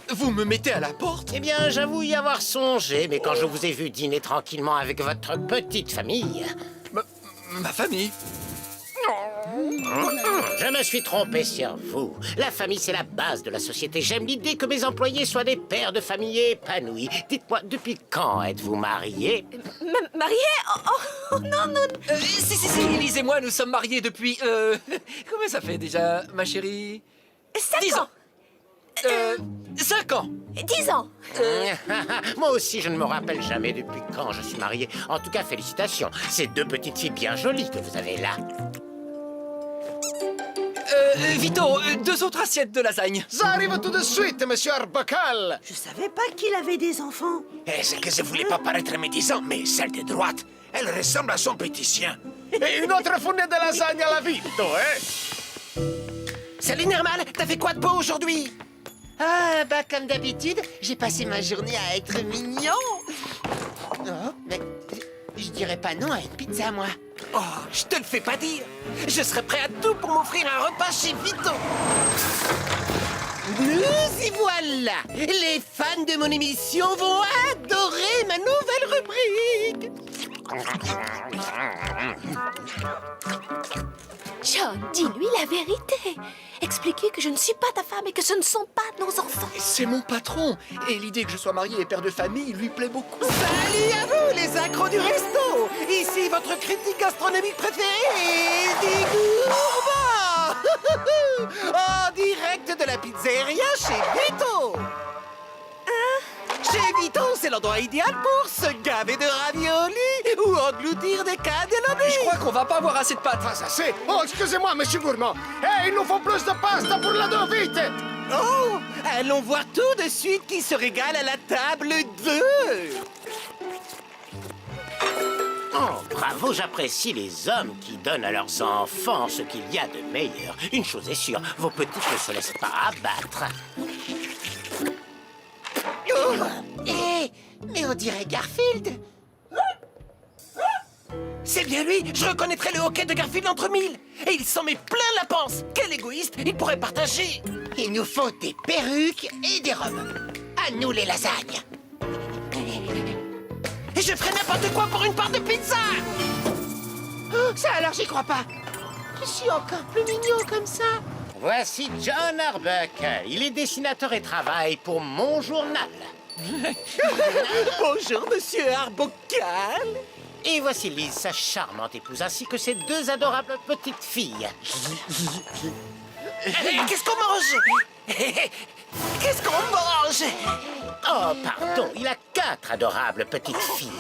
Vous me mettez à la porte? Eh bien, j'avoue y avoir songé, mais quand je vous ai vu dîner tranquillement avec votre petite famille... Ma famille? Je me suis trompé sur vous. La famille, c'est la base de la société. J'aime l'idée que mes employés soient des pères de famille épanouis. Dites-moi, depuis quand êtes-vous mariés? Mariée? Oh, non, non. Si, Elise et moi, nous sommes mariés depuis... Comment ça fait déjà, ma chérie? 5 ans. 5 ans. 10 ans. Moi aussi, je ne me rappelle jamais depuis quand je suis marié. En tout cas, félicitations. C'est 2 petites filles bien jolies que vous avez là. Vito, 2 autres assiettes de lasagne. Ça arrive tout de suite, monsieur Arbuckle. Je savais pas qu'il avait des enfants. C'est que je voulais pas paraître médisant, mais celle de droite, elle ressemble à son petit chien. Et une autre fournée de lasagne à la Vito, hein? Salut, Normal. T'as fait quoi de beau aujourd'hui? Ah, bah, comme d'habitude, j'ai passé ma journée à être mignon. Oh, mais je dirais pas non à une pizza, moi. Oh, je te le fais pas dire. Je serais prêt à tout pour m'offrir un repas chez Vito. Nous y voilà. Les fans de mon émission vont adorer ma nouvelle rubrique. John, dis-lui la vérité. Expliquez que je ne suis pas ta femme et que ce ne sont pas nos enfants. C'est mon patron. Et l'idée que je sois marié et père de famille lui plaît beaucoup. Salut à vous, les accros du resto. Ici votre critique gastronomique préférée, des gourmands. En direct de la pizzeria chez Vito. Chez Vito, c'est l'endroit idéal pour se gaver de raviolis ou engloutir des cannelloni. Je crois qu'on va pas avoir assez de pâtes. Pas assez. Oh, excusez-moi, monsieur Gourmand. Hé, il nous faut plus de pasta pour la dos, vite. Oh, allons voir tout de suite qui se régale à la table 2. Oh, bravo, j'apprécie les hommes qui donnent à leurs enfants ce qu'il y a de meilleur. Une chose est sûre, vos petits ne se laissent pas abattre. Oh, mais on dirait Garfield. C'est bien lui, je reconnaîtrais le hockey de Garfield entre mille. Et il s'en met plein la panse. Quel égoïste, il pourrait partager. Il nous faut des perruques et des robes. À nous les lasagnes. Et je ferais n'importe quoi pour une part de pizza. Oh, ça alors j'y crois pas. Je suis encore plus mignon comme ça. Voici John Arbuckle. Il est dessinateur et travaille pour mon journal. Bonjour, monsieur Arbuckle. Et voici Liz, sa charmante épouse, ainsi que ses 2 adorables petites filles. Qu'est-ce qu'on mange? Qu'est-ce qu'on mange? Oh, pardon, il a 4 adorables petites filles.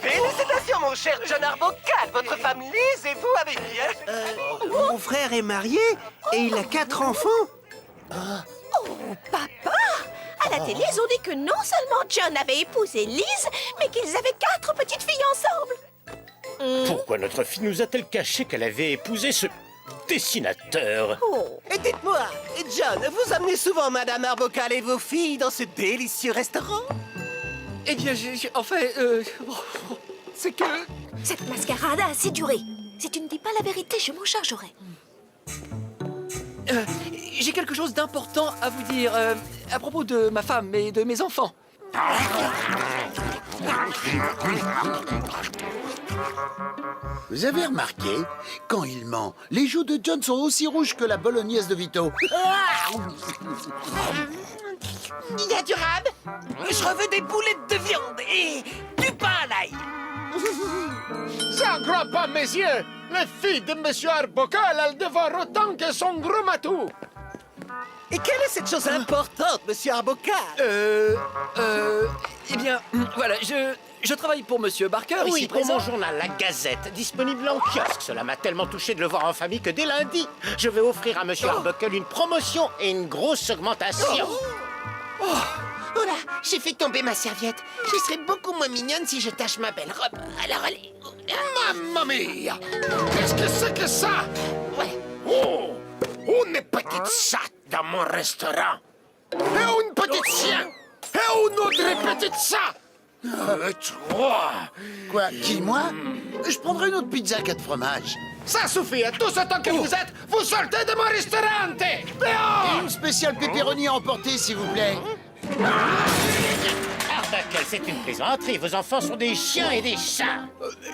Félicitations, mon cher John Arbuckle. Votre femme Liz et vous avez bien... Mon frère est marié et il a 4 enfants. Oh, papa! À la télé, ils ont dit que non seulement John avait épousé Liz, mais qu'ils avaient 4 petites filles ensemble. Pourquoi notre fille nous a-t-elle caché qu'elle avait épousé ce dessinateur? Oh. Et dites-moi, John, vous amenez souvent Madame Arbuckle et vos filles dans ce délicieux restaurant? Eh bien, en fait, c'est que... Cette mascarade a assez duré. Si tu ne dis pas la vérité, je m'en chargerai. J'ai quelque chose d'important à vous dire à propos de ma femme et de mes enfants. Vous avez remarqué, quand il ment, les joues de John sont aussi rouges que la bolognaise de Vito. Il y a du rab. Je veux des boulettes de viande et du pain à l'ail. Ça croit pas mes yeux. Les filles de monsieur Arbuckle, elles dévorent autant que son gros matou. Et quelle est cette chose importante, monsieur Arbuckle? Eh bien, voilà, je travaille pour monsieur Barker, Oui, ici pour présent. mon journal La Gazette, disponible en kiosque. Cela m'a tellement touché de le voir en famille que dès lundi, je vais offrir à monsieur Arbuckle une promotion et une grosse augmentation. Oh là, j'ai fait tomber ma serviette. Je serais beaucoup moins mignonne si je tâche ma belle robe. Alors allez. Mamma mia! Qu'est-ce que c'est que ça? Ouais. Oh! Une petite chatte dans mon restaurant! Et une petite chien! Et une autre petite chat! Trois! Quoi, qui, moi? Je prendrai une autre pizza 4 fromages. Ça suffit! Tout ce temps que vous êtes, vous sortez de mon restaurant! Et Dehors! une spéciale pepperoni à emporter, s'il vous plaît. Arbuckle, c'est une plaisanterie. Vos enfants sont des chiens et des chats.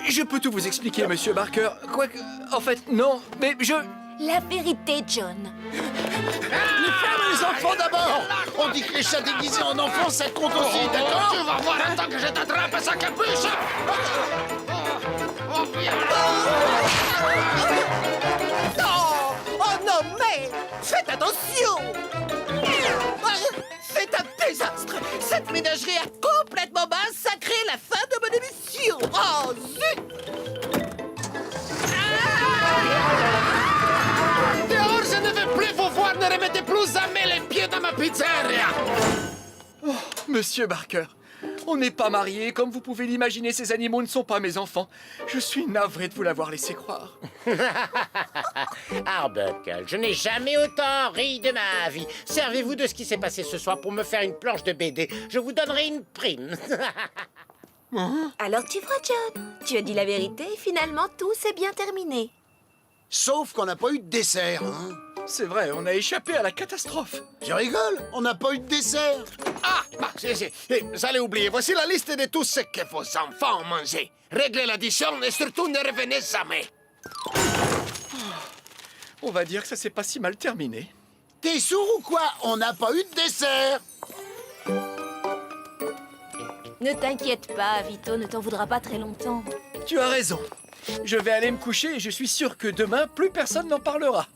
Je peux tout vous expliquer, monsieur Barker. Quoique, en fait, non, mais je... La vérité, John. Les femmes et les enfants d'abord. On dit que les chats déguisés en enfants, ça compte aussi, d'accord? Tu vas voir un temps que je t'attrape sa capuche! Oh non, mais faites attention! C'est un désastre! Cette ménagerie a complètement massacré la fin de mon émission! Oh, zut! Dehors, je ne veux plus vous voir, ne remettez plus jamais les pieds dans ma pizzeria! Monsieur Barker, On n'est pas mariés, comme vous pouvez l'imaginer, ces animaux ne sont pas mes enfants. Je suis navré de vous l'avoir laissé croire. Arbuckle, je n'ai jamais autant ri de ma vie. Servez-vous de ce qui s'est passé ce soir pour me faire une planche de BD. Je vous donnerai une prime. Alors tu vois, John, tu as dit la vérité et finalement tout s'est bien terminé. Sauf qu'on n'a pas eu de dessert, hein. C'est vrai, on a échappé à la catastrophe. Tu rigoles? On n'a pas eu de dessert. Ah, vous allez oublier. Voici la liste de tout ce que vos enfants ont mangé. Réglez l'addition et surtout ne revenez jamais. On va dire que ça s'est pas si mal terminé. T'es sourd ou quoi? On n'a pas eu de dessert. Ne t'inquiète pas, Vito ne t'en voudra pas très longtemps. Tu as raison. Je vais aller me coucher et je suis sûr que demain, plus personne n'en parlera.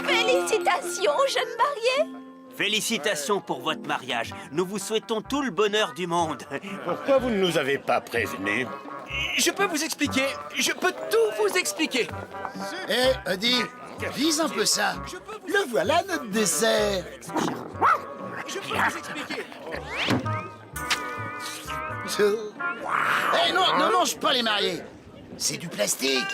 Félicitations, jeune marié! Félicitations pour votre mariage. Nous vous souhaitons tout le bonheur du monde. Pourquoi vous ne nous avez pas prévenus? Je peux vous expliquer. Je peux tout vous expliquer. Eh, Eddie, vise un peu ça. Le voilà, notre dessert. Je peux vous expliquer. Eh non, ne mange pas les mariés. C'est du plastique.